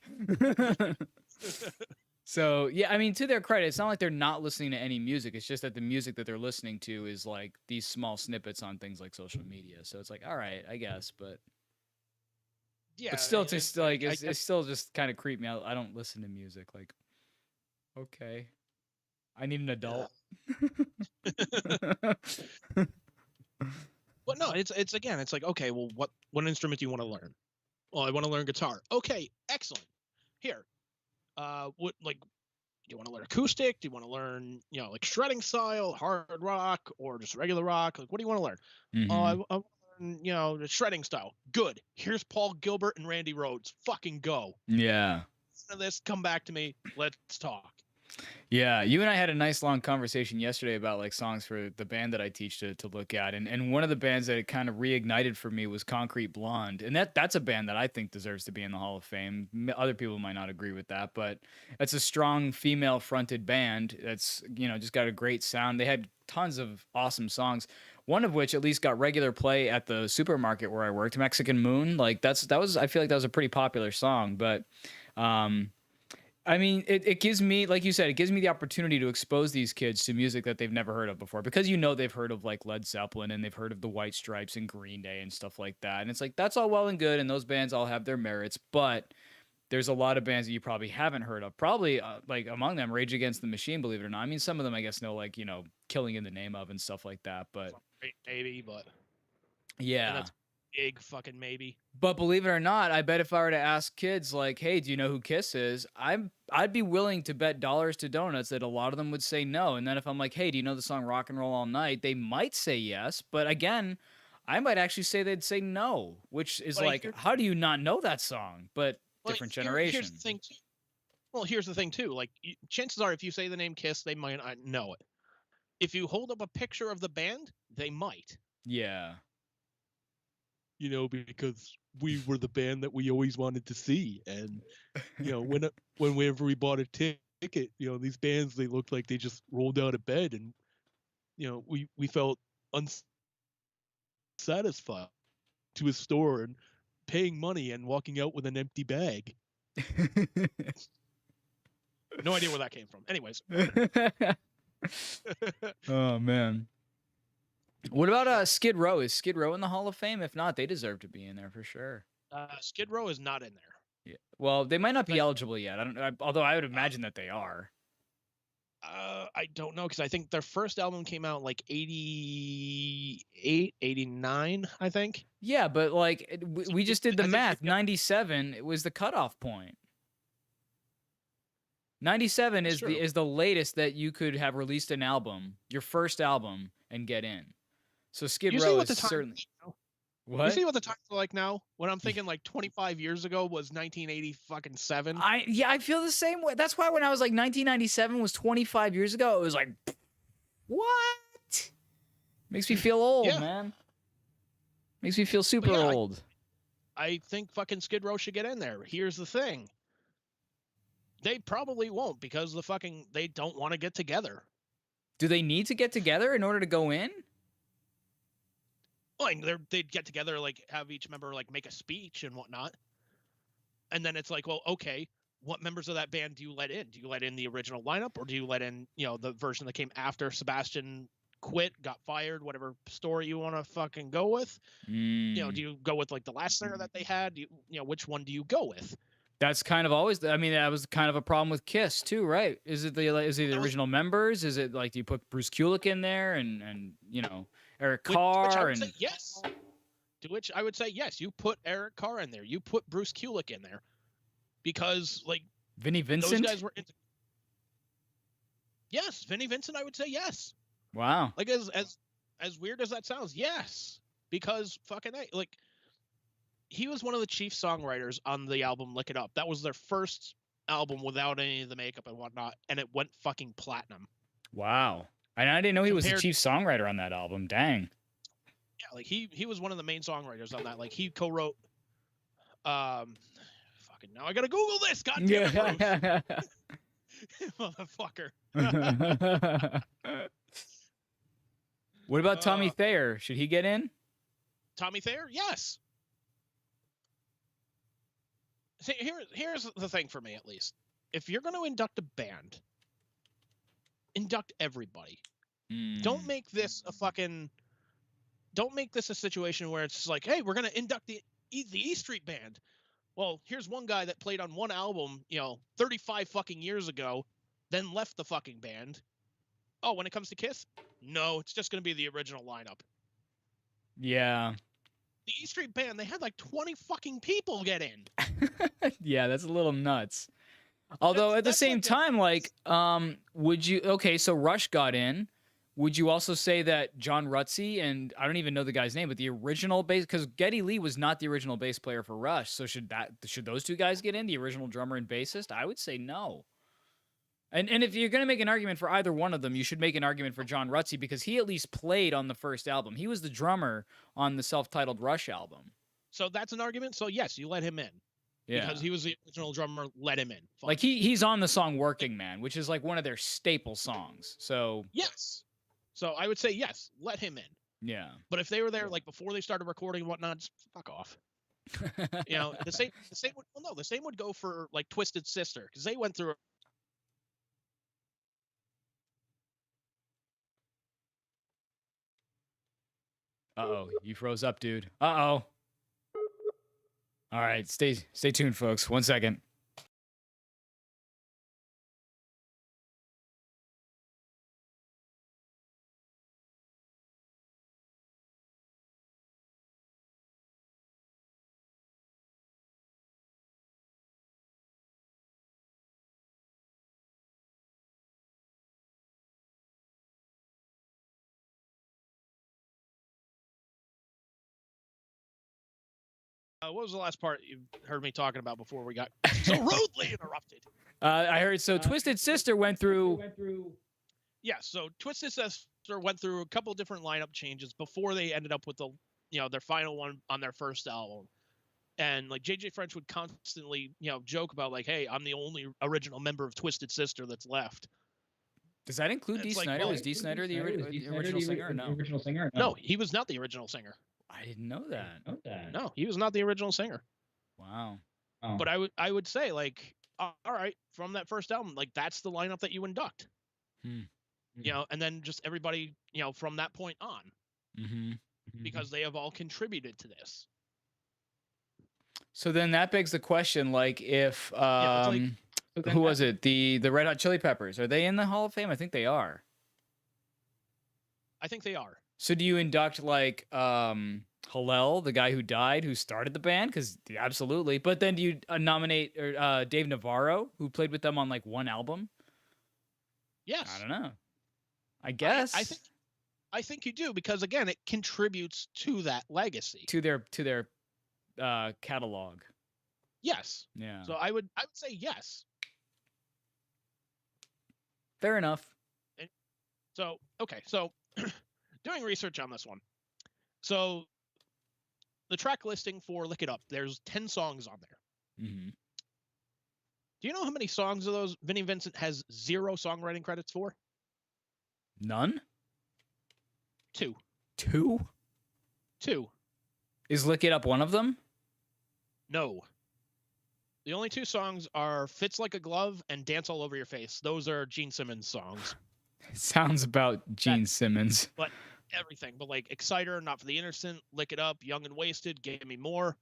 So, yeah, I mean, to their credit, it's not like they're not listening to any music. It's just that the music that they're listening to is like these small snippets on things like social media. So it's like, all right, I guess, but yeah, still, just like it's still just kind of creep me out. I don't listen to music. Like, okay, I need an adult. Well, no, it's again, it's like, okay, well, what instrument do you want to learn? Well, I want to learn guitar. Okay, excellent. Here, what, like, do you want to learn acoustic? Do you want to learn, like shredding style, hard rock, or just regular rock? Like, what do you want to learn? Oh, I want to learn, the shredding style. Good. Here's Paul Gilbert and Randy Rhoads. Fucking go. Yeah. Listen to this. Come back to me. Let's talk. Yeah, you and I had a nice long conversation yesterday about like songs for the band that I teach to look at, and one of the bands that it kind of reignited for me was Concrete Blonde, and that's a band that I think deserves to be in the Hall of Fame. Other people might not agree with that, but it's a strong female fronted band that's just got a great sound. They had tons of awesome songs. One of which at least got regular play at the supermarket where I worked, Mexican Moon. Like I feel like that was a pretty popular song, but I mean, it gives me, like you said, it gives me the opportunity to expose these kids to music that they've never heard of before, because they've heard of like Led Zeppelin and they've heard of the White Stripes and Green Day and stuff like that. And it's like, that's all well and good, and those bands all have their merits, but there's a lot of bands that you probably haven't heard of. Probably like among them, Rage Against the Machine, believe it or not. I mean, some of them I guess know like, Killing in the Name of and stuff like that, but maybe, but yeah. And that's big fucking maybe. But believe it or not, I bet if I were to ask kids like, "Hey, do you know who Kiss is?" I'd be willing to bet dollars to donuts that a lot of them would say no. And then if I'm like, "Hey, do you know the song Rock and Roll All Night?" They might say yes, but again, I might actually say they'd say no, which is how do you not know that song? But different generation. Here's the thing. Well, here's the thing too. Like, chances are, if you say the name Kiss, they might not know it. If you hold up a picture of the band, they might. Yeah. Because we were the band that we always wanted to see, and whenever we bought a ticket, these bands, they looked like they just rolled out of bed, and we felt unsatisfied to a store and paying money and walking out with an empty bag. No idea where that came from. Anyways. Oh man. What about Skid Row? Is Skid Row in the Hall of Fame? If not, they deserve to be in there for sure. Skid Row is not in there. Yeah. Well, they might not be eligible yet. Although I would imagine that they are. I don't know, because I think their first album came out like 88, 89, I think. Yeah, but like we just did the math. 97 was the cutoff point. 97 is the latest that you could have released an album, your first album, and get in. So Skid Row is certainly. What? You see what the times are like now? When I'm thinking like 25 years ago was 1987. I feel the same way. That's why when I was like 1997 was 25 years ago, it was like, what? Makes me feel old, man. Makes me feel super old. I think fucking Skid Row should get in there. Here's the thing. They probably won't, because they don't want to get together. Do they need to get together in order to go in? Well, they'd get together, like have each member like make a speech and whatnot. And then it's like, well, okay, what members of that band do you let in? Do you let in the original lineup, or do you let in, the version that came after Sebastian quit, got fired, whatever story you want to fucking go with? Do you go with like the last singer that they had? Which one do you go with? That's kind of always. I mean, that was kind of a problem with Kiss too, right? Is it the original members? Is it like, do you put Bruce Kulick in there and Eric Carr? Which I would say yes. To which I would say yes. You put Eric Carr in there. You put Bruce Kulick in there, because like Vinnie Vincent. Those guys were into. Yes, Vinnie Vincent. I would say yes. Wow. Like as weird as that sounds, yes, because fucking like. He was one of the chief songwriters on the album Lick It Up. That was their first album without any of the makeup and whatnot, and it went fucking platinum. Wow. And I didn't know he was the chief songwriter on that album. Dang. Yeah, like he was one of the main songwriters on that. Like he co-wrote Fucking now I gotta Google this. God damn it, Bruce. Motherfucker. What about Tommy Thayer? Should he get in? Tommy Thayer? Yes. See, here's the thing for me, at least. If you're going to induct a band, induct everybody. Don't make this a situation where it's like, hey, we're going to induct the E Street Band. Well, here's one guy that played on one album, 35 fucking years ago, then left the fucking band. Oh, when it comes to Kiss, no, it's just going to be the original lineup. Yeah. The E Street Band, they had like 20 fucking people get in. Yeah, that's a little nuts. Although at the same time, like, would you, okay, so Rush got in. Would you also say that John Rutsey, and I don't even know the guy's name, but the original bass, because Geddy Lee was not the original bass player for Rush, so should those two guys get in, the original drummer and bassist? I would say no. And if you're going to make an argument for either one of them, you should make an argument for John Rutsey, because he at least played on the first album. He was the drummer on the self-titled Rush album. So that's an argument? So yes, you let him in. Yeah. Because he was the original drummer, let him in. Fine. Like he's on the song Working Man, which is like one of their staple songs. So yes. So I would say yes, let him in. Yeah. But if they were there like before they started recording and whatnot, just fuck off. The same would go for like Twisted Sister, because they went through Uh-oh, you froze up, dude. Uh-oh. All right, stay tuned, folks. 1 second. what was the last part you heard me talking about before we got so rudely interrupted? I heard Twisted Sister went through. Yeah, so Twisted Sister went through a couple different lineup changes before they ended up with their final one on their first album. And like JJ French would constantly, joke about like, hey, I'm the only original member of Twisted Sister that's left. Does that include Dee Snider? Was Dee Snider the original singer or no? No, he was not the original singer. I didn't know that. No, he was not the original singer. Wow. But I would say, like, all right, from that first album, like, that's the lineup that you induct. And then just everybody, from that point on. Because they have all contributed to this. So then that begs the question, like, if who was it? The Red Hot Chili Peppers, are they in the Hall of Fame? I think they are. I think they are. So do you induct like Hillel, the guy who died, who started the band? Because absolutely. But then do you nominate Dave Navarro, who played with them on like one album? Yes. I don't know. I guess. I think you do, because again, it contributes to that legacy, to their catalog. Yes. Yeah. So I would say yes. Fair enough. So doing research on this one. So the track listing for Lick It Up, there's 10 songs on there. Do you know how many songs of those Vinnie Vincent has 0 songwriting credits for? None? 2. 2? 2. Is Lick It Up one of them? No. The only 2 songs are Fits Like a Glove and Dance All Over Your Face. Those are Gene Simmons songs. Sounds about Gene Simmons. But everything. But like Exciter, Not for the Innocent, Lick It Up, Young and Wasted, Give Me More,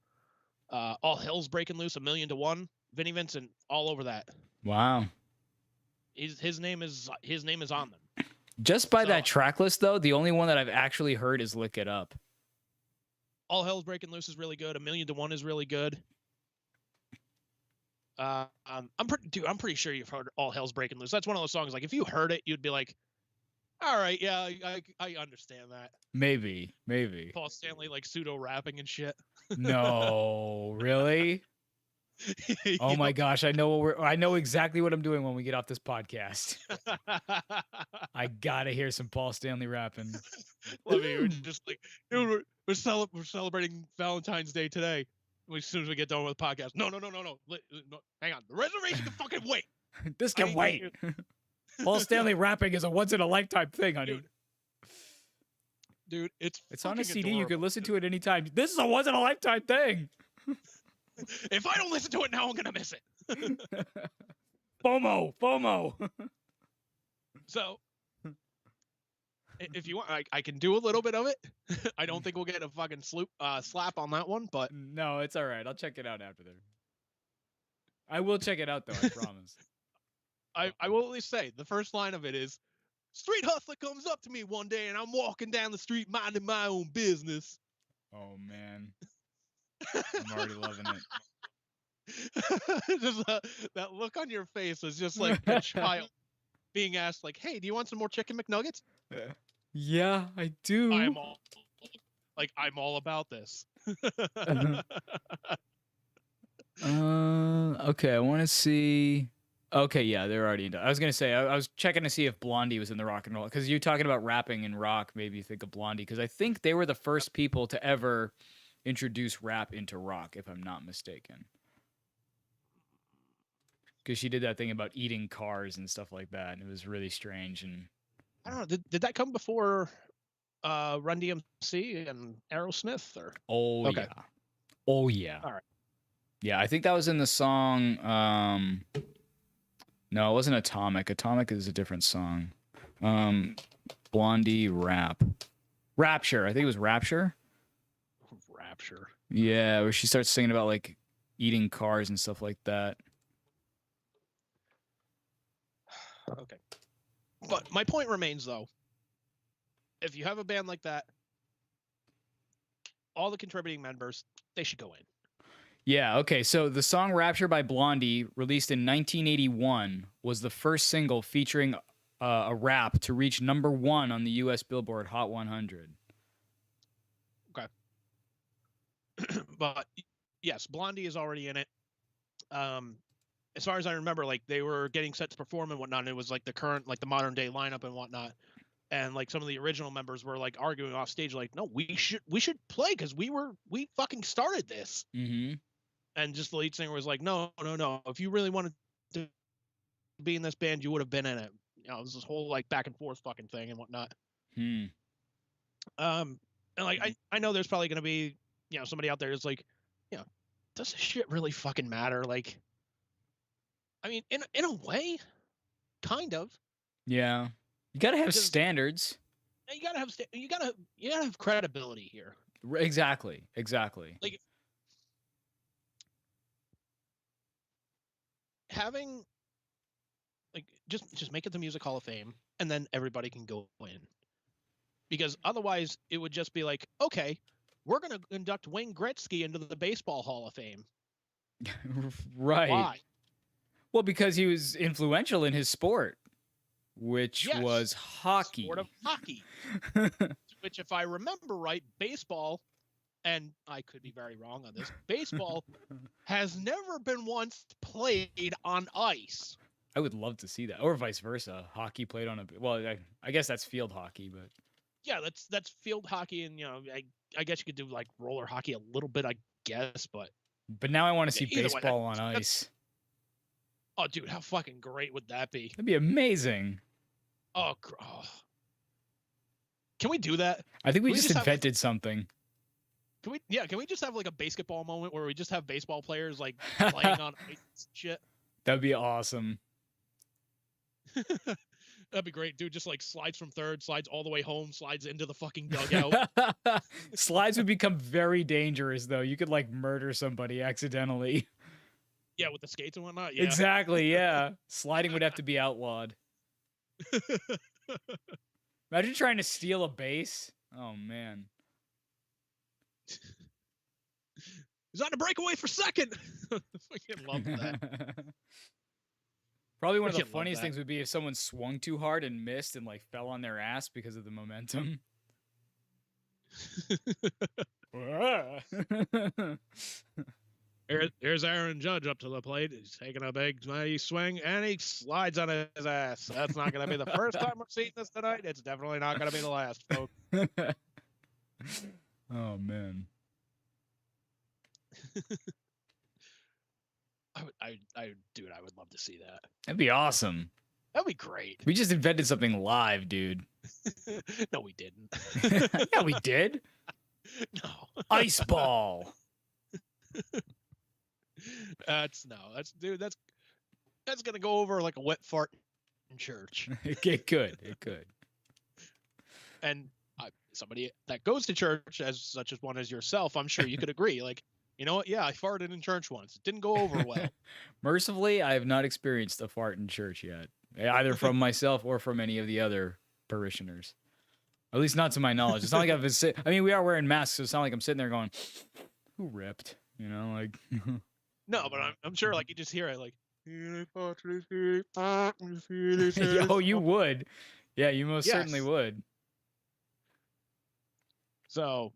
All Hell's Breaking Loose, 1,000,000 to 1. Vinnie Vincent, all over that. Wow. His name is on them. Just by that track list, though, the only one that I've actually heard is Lick It Up. All Hell's Breaking Loose is really good. 1,000,000 to 1 is really good. I'm pretty sure you've heard All Hell's Breaking Loose. That's one of those songs. Like if you heard it, you'd be like, all right, yeah, I understand that. Maybe. Paul Stanley like pseudo rapping and shit. No, really? Oh my gosh, I know exactly what I'm doing when we get off this podcast. I gotta hear some Paul Stanley rapping. Love you. We're just like, dude, we're celebrating Valentine's Day today. as soon as we get done with the podcast. No. Hang on. The reservation can fucking wait. This can wait. Paul Stanley rapping is a once in a lifetime thing, honey. Dude, it's on a CD. adorable. You can listen to it anytime. This is a once in a lifetime thing. If I don't listen to it now, I'm gonna miss it. FOMO. So, if you want, I can do a little bit of it. I don't think we'll get a fucking slap on that one, but no, it's all right. I'll check it out after there. I will check it out though. I promise. I will at least say the first line of it is, "Street hustler comes up to me one day, and I'm walking down the street minding my own business." Oh man, I'm already loving it. Just that look on your face is just like a child being asked, like, "Hey, do you want some more chicken McNuggets?" Yeah, I do. I'm all about this. Okay, I want to see. Okay, yeah, they're already done. I was gonna say I was checking to see if Blondie was in the rock and roll, because you talking about rapping and rock made me think of Blondie, because I think they were the first people to ever introduce rap into rock, if I'm not mistaken. Because she did that thing about eating cars and stuff like that, and it was really strange. And I don't know, did that come before Run DMC and Aerosmith, or? Oh okay. Yeah, oh yeah. All right. Yeah, I think that was in the song. No, it wasn't Atomic. Atomic is a different song. Blondie rap. Rapture. I think it was Rapture. Rapture. Yeah, where she starts singing about like eating cars and stuff like that. Okay. But my point remains, though. If you have a band like that, all the contributing members, they should go in. Yeah, okay. So the song Rapture by Blondie, released in 1981, was the first single featuring a rap to reach #1 on the U.S. Billboard Hot 100. Okay. But yes, Blondie is already in it. As far as I remember, like, they were getting set to perform and whatnot, and it was like the current, like the modern day lineup and whatnot. And like some of the original members were like arguing off stage, like, "No, we should play because we fucking started this." Mm-hmm. And just the lead singer was like, "No. If you really wanted to be in this band, you would have been in it." You know, it was this whole like back and forth fucking thing and whatnot. Hmm. And like I know there's probably gonna be, you know, somebody out there who's like, you know, does this shit really fucking matter? Like, I mean, in a way, kind of. Yeah, you gotta have standards. You gotta have credibility here. Exactly. Like, having, like, just make it the Music Hall of Fame, and then everybody can go in. Because otherwise, it would just be like, okay, we're gonna induct Wayne Gretzky into the Baseball Hall of Fame. Right. Why? Well, because he was influential in his sport, which was hockey. Sport of hockey. Which, if I remember right, baseball, and I could be very wrong on this, baseball has never been once played on ice. I would love to see that, or vice versa. Hockey played on a, well, I guess that's field hockey, but yeah, that's field hockey, and you know, I guess you could do like roller hockey a little bit, I guess, but now I want to see baseball on ice. Oh, dude, how fucking great would that be? That'd be amazing. Oh. Can we do that? I think we just invented something. Can we just have like a basketball moment where we just have baseball players like playing on ice and shit? That'd be awesome. That'd be great, dude. Just like slides from third, slides all the way home, slides into the fucking dugout. Slides would become very dangerous, though. You could like murder somebody accidentally. Yeah, with the skates and whatnot. Yeah. Exactly. Yeah, sliding would have to be outlawed. Imagine trying to steal a base. Oh man. He's on a breakaway for second. I fucking love that. Probably one of the funniest things would be if someone swung too hard and missed and like fell on their ass because of the momentum. Here's Aaron Judge up to the plate. He's taking a big mighty swing, and he slides on his ass. That's not going to be the first time we're seeing this tonight. It's definitely not going to be the last, folks. Oh, man. Dude, I would love to see that. That'd be awesome. That'd be great. We just invented something live, dude. No, we didn't. Yeah, we did. No. Ice ball. That's gonna go over like a wet fart in church. It could. And somebody that goes to church, as such as one as yourself, I'm sure you could agree. Like, you know what? Yeah, I farted in church once. It didn't go over well. Mercifully, I have not experienced a fart in church yet, either from myself or from any of the other parishioners. At least not to my knowledge. It's not like I've been I mean, we are wearing masks, so it's not like I'm sitting there going, "Who ripped?" You know, like. No, but I'm sure, like, you just hear it, like. Oh, you would. Yeah, you most certainly would. So.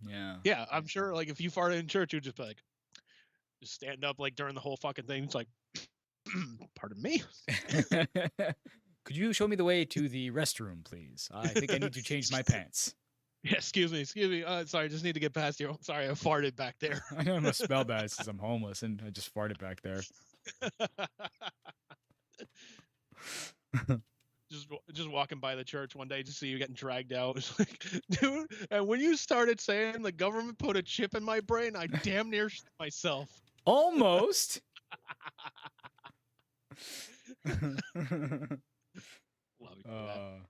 Yeah. Yeah, I'm sure, like, if you farted in church, you'd just be like, just stand up, like, during the whole fucking thing. It's like, pardon me. Could you show me the way to the restroom, please? I think I need to change my pants. Yeah, excuse me. Sorry, I just need to get past you. Sorry, I farted back there. I know I must smell bad since I'm homeless and I just farted back there. Just walking by the church one day to see you getting dragged out. It's like, dude, and when you started saying the government put a chip in my brain, I damn near shit myself. Almost. Love you for that.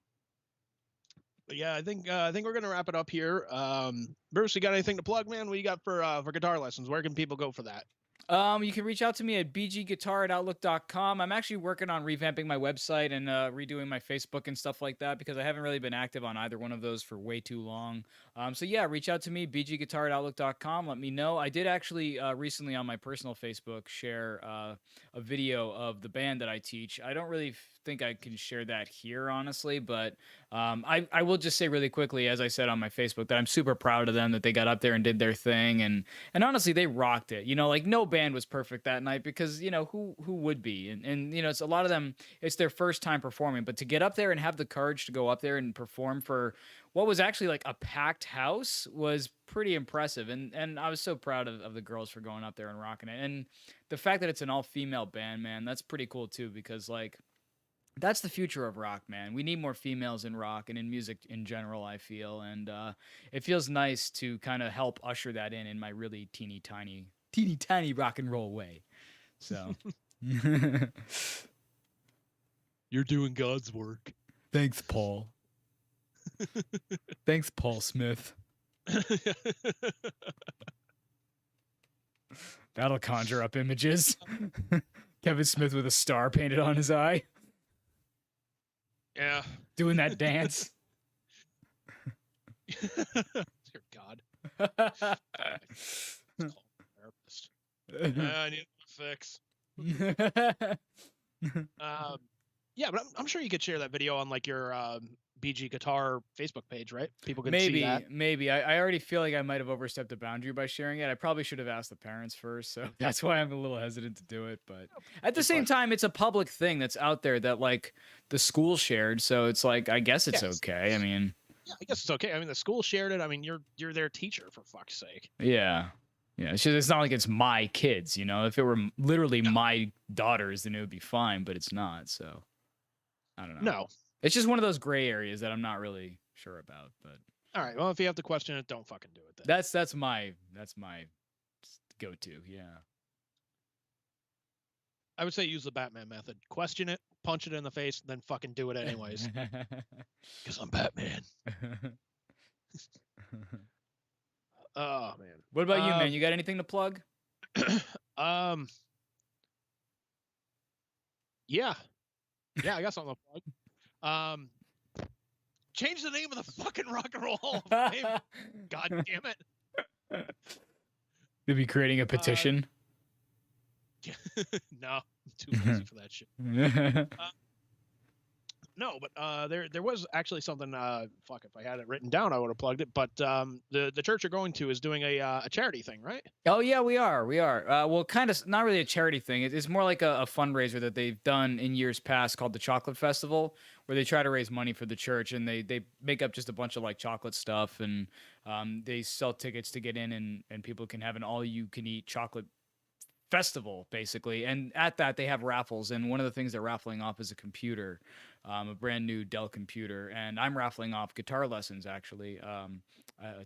But yeah, I think we're gonna wrap it up here. Bruce, you got anything to plug, man? What you got for guitar lessons? Where can people go for that? You can reach out to me at bgguitar@outlook.com. I'm actually working on revamping my website and redoing my Facebook and stuff like that because I haven't really been active on either one of those for way too long. So yeah, reach out to me, bgguitar@outlook.com. Let me know. I did actually recently on my personal Facebook share a video of the band that I teach. I don't really think I can share that here, honestly, but I will just say really quickly, as I said on my Facebook, that I'm super proud of them that they got up there and did their thing, and honestly, they rocked it. You know, like no band was perfect that night because you know who would be, and you know, it's a lot of them. It's their first time performing, but to get up there and have the courage to go up there and perform for what was actually like a packed house was pretty impressive, and I was so proud of the girls for going up there and rocking it, and the fact that it's an all-female band, man, that's pretty cool too because like. That's the future of rock, man. We need more females in rock and in music in general, I feel. And it feels nice to kind of help usher that in my really teeny tiny rock and roll way. So. You're doing God's work. Thanks, Paul. Thanks, Paul Smith. That'll conjure up images. Kevin Smith with a star painted on his eye. Yeah. Doing that dance. Dear God. I need a fix. Yeah, but I'm sure you could share that video on like your BG Guitar Facebook page, right? People can see that. Maybe. I already feel like I might have overstepped a boundary by sharing it. I probably should have asked the parents first, so that's why I'm a little hesitant to do it. But at the same time, it's a public thing that's out there that like the school shared, so it's like I guess it's okay. I mean, yeah, I guess it's okay. I mean, the school shared it. I mean, you're their teacher for fuck's sake. Yeah. Yeah, it's not like it's my kids, you know. If it were literally my daughters, then it would be fine, but it's not. So I don't know. No. It's just one of those gray areas that I'm not really sure about, but all right. Well, if you have to question it, don't fucking do it then. That's my go-to, yeah. I would say use the Batman method. Question it, punch it in the face, then fucking do it anyways. Because I'm Batman. Oh man. What about you, man? You got anything to plug? Yeah. Yeah, I got something to plug. Change the name of the fucking Rock and Roll Hall of Fame. God damn it. You'll be creating a petition? No, I'm too lazy for that shit. No, but there was actually something. Fuck, if I had it written down, I would have plugged it. But the church you're going to is doing a charity thing, right? Oh yeah, we are. Well, kind of not really a charity thing. It's more like a fundraiser that they've done in years past called the Chocolate Festival, where they try to raise money for the church, and they make up just a bunch of like chocolate stuff, and they sell tickets to get in, and people can have an all you can eat chocolate festival basically. And at that they have raffles, and one of the things they're raffling off is a computer, a brand new Dell computer, and I'm raffling off guitar lessons actually,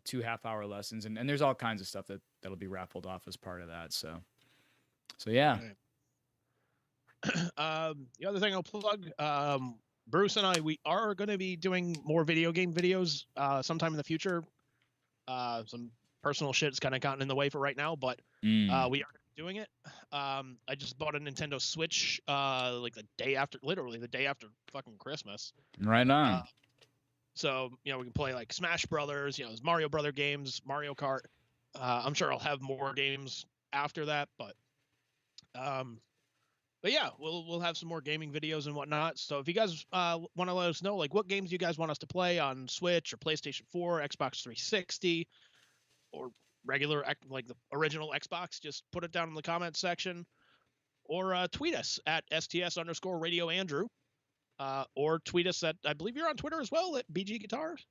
2 half-hour lessons, and there's all kinds of stuff that'll be raffled off as part of that. So yeah. The other thing I'll plug, Bruce and I, we are going to be doing more video game videos sometime in the future. Some personal shit's kind of gotten in the way for right now, but we are doing it. I just bought a Nintendo Switch like literally the day after fucking Christmas. Right on. So we can play like Smash Brothers, there's Mario Brother games, Mario Kart. I'm sure I'll have more games after that, but yeah, we'll have some more gaming videos and whatnot. So if you guys want to let us know like what games you guys want us to play on Switch or PlayStation 4, Xbox 360, or regular like the original Xbox, just put it down in the comments section, or tweet us at STS_Radio Andrew, or tweet us at, I believe you're on Twitter as well, at BG Guitars.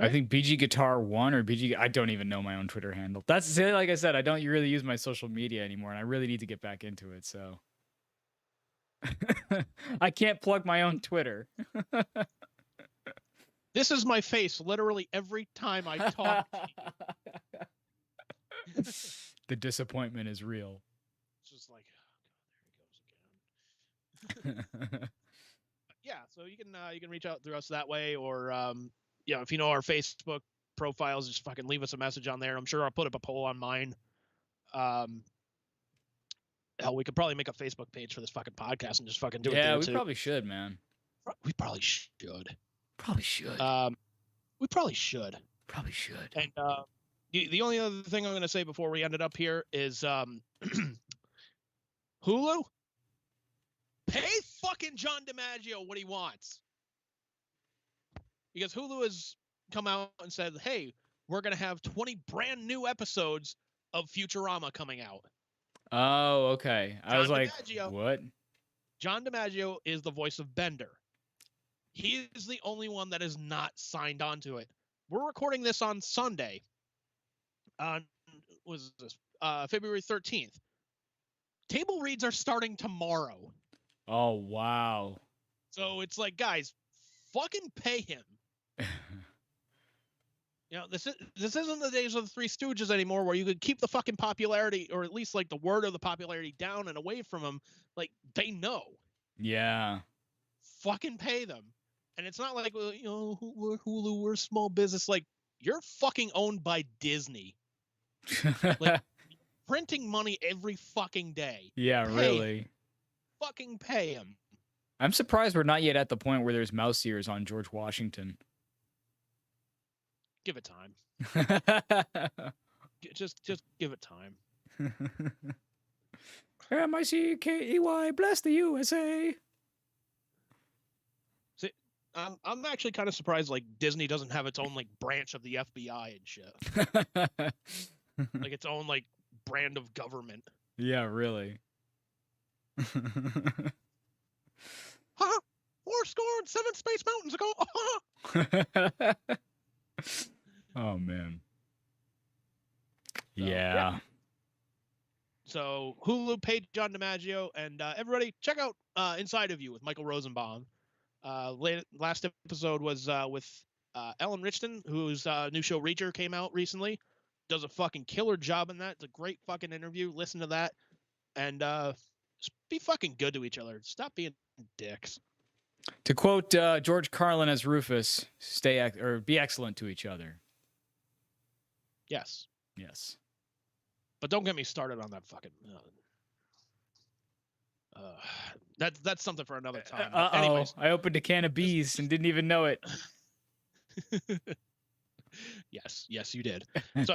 I think BG Guitar 1 or BG. I don't even know my own Twitter handle. That's like I said, I don't really use my social media anymore, and I really need to get back into it. So I can't plug my own Twitter. This is my face literally every time I talk to you. The disappointment is real. It's just like, oh God, there he goes again. Yeah, so you can reach out through us that way, or if you know our Facebook profiles, just fucking leave us a message on there. I'm sure I'll put up a poll on mine. Hell, we could probably make a Facebook page for this fucking podcast and just fucking do it. Yeah, we probably should, man. We probably should. Probably should. We probably should. Probably should. And the only other thing I'm going to say before we end it up here is Hulu, pay fucking John DiMaggio what he wants. Because Hulu has come out and said, hey, we're going to have 20 brand new episodes of Futurama coming out. Oh, okay. I was like, what? John DiMaggio is the voice of Bender. He is the only one that is not signed on to it. We're recording this on Sunday. Was this February 13th? Table reads are starting tomorrow. Oh, wow. So it's like, guys, fucking pay him. This isn't the days of the Three Stooges anymore, where you could keep the fucking popularity, or at least like the word of the popularity, down and away from them. Like, they know. Yeah. Fucking pay them. And it's not like, we're Hulu, we're a small business. Like, you're fucking owned by Disney. Like, printing money every fucking day. Yeah, really. Fucking pay him. I'm surprised we're not yet at the point where there's mouse ears on George Washington. Give it time. Just give it time. MICKEY, bless the USA. See, I'm actually kind of surprised like Disney doesn't have its own like branch of the FBI and shit. Like its own like brand of government. Yeah, really. Huh? 407 Space Mountains ago. Oh man. Yeah. So Hulu paid John DiMaggio, and everybody check out Inside of You with Michael Rosenbaum. Last episode was with Ellen Richton, whose new show Reacher came out recently. Does a fucking killer job in that. It's a great fucking interview. Listen to that, and just be fucking good to each other. Stop being dicks. To quote George Carlin as Rufus, be excellent to each other. Yes. Yes. But don't get me started on that fucking. That's something for another time. Anyways, I opened a can of bees and didn't even know it. Yes, you did. So,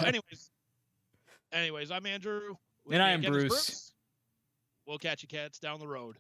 anyways, I'm Andrew. And I am Bruce. We'll catch you cats down the road.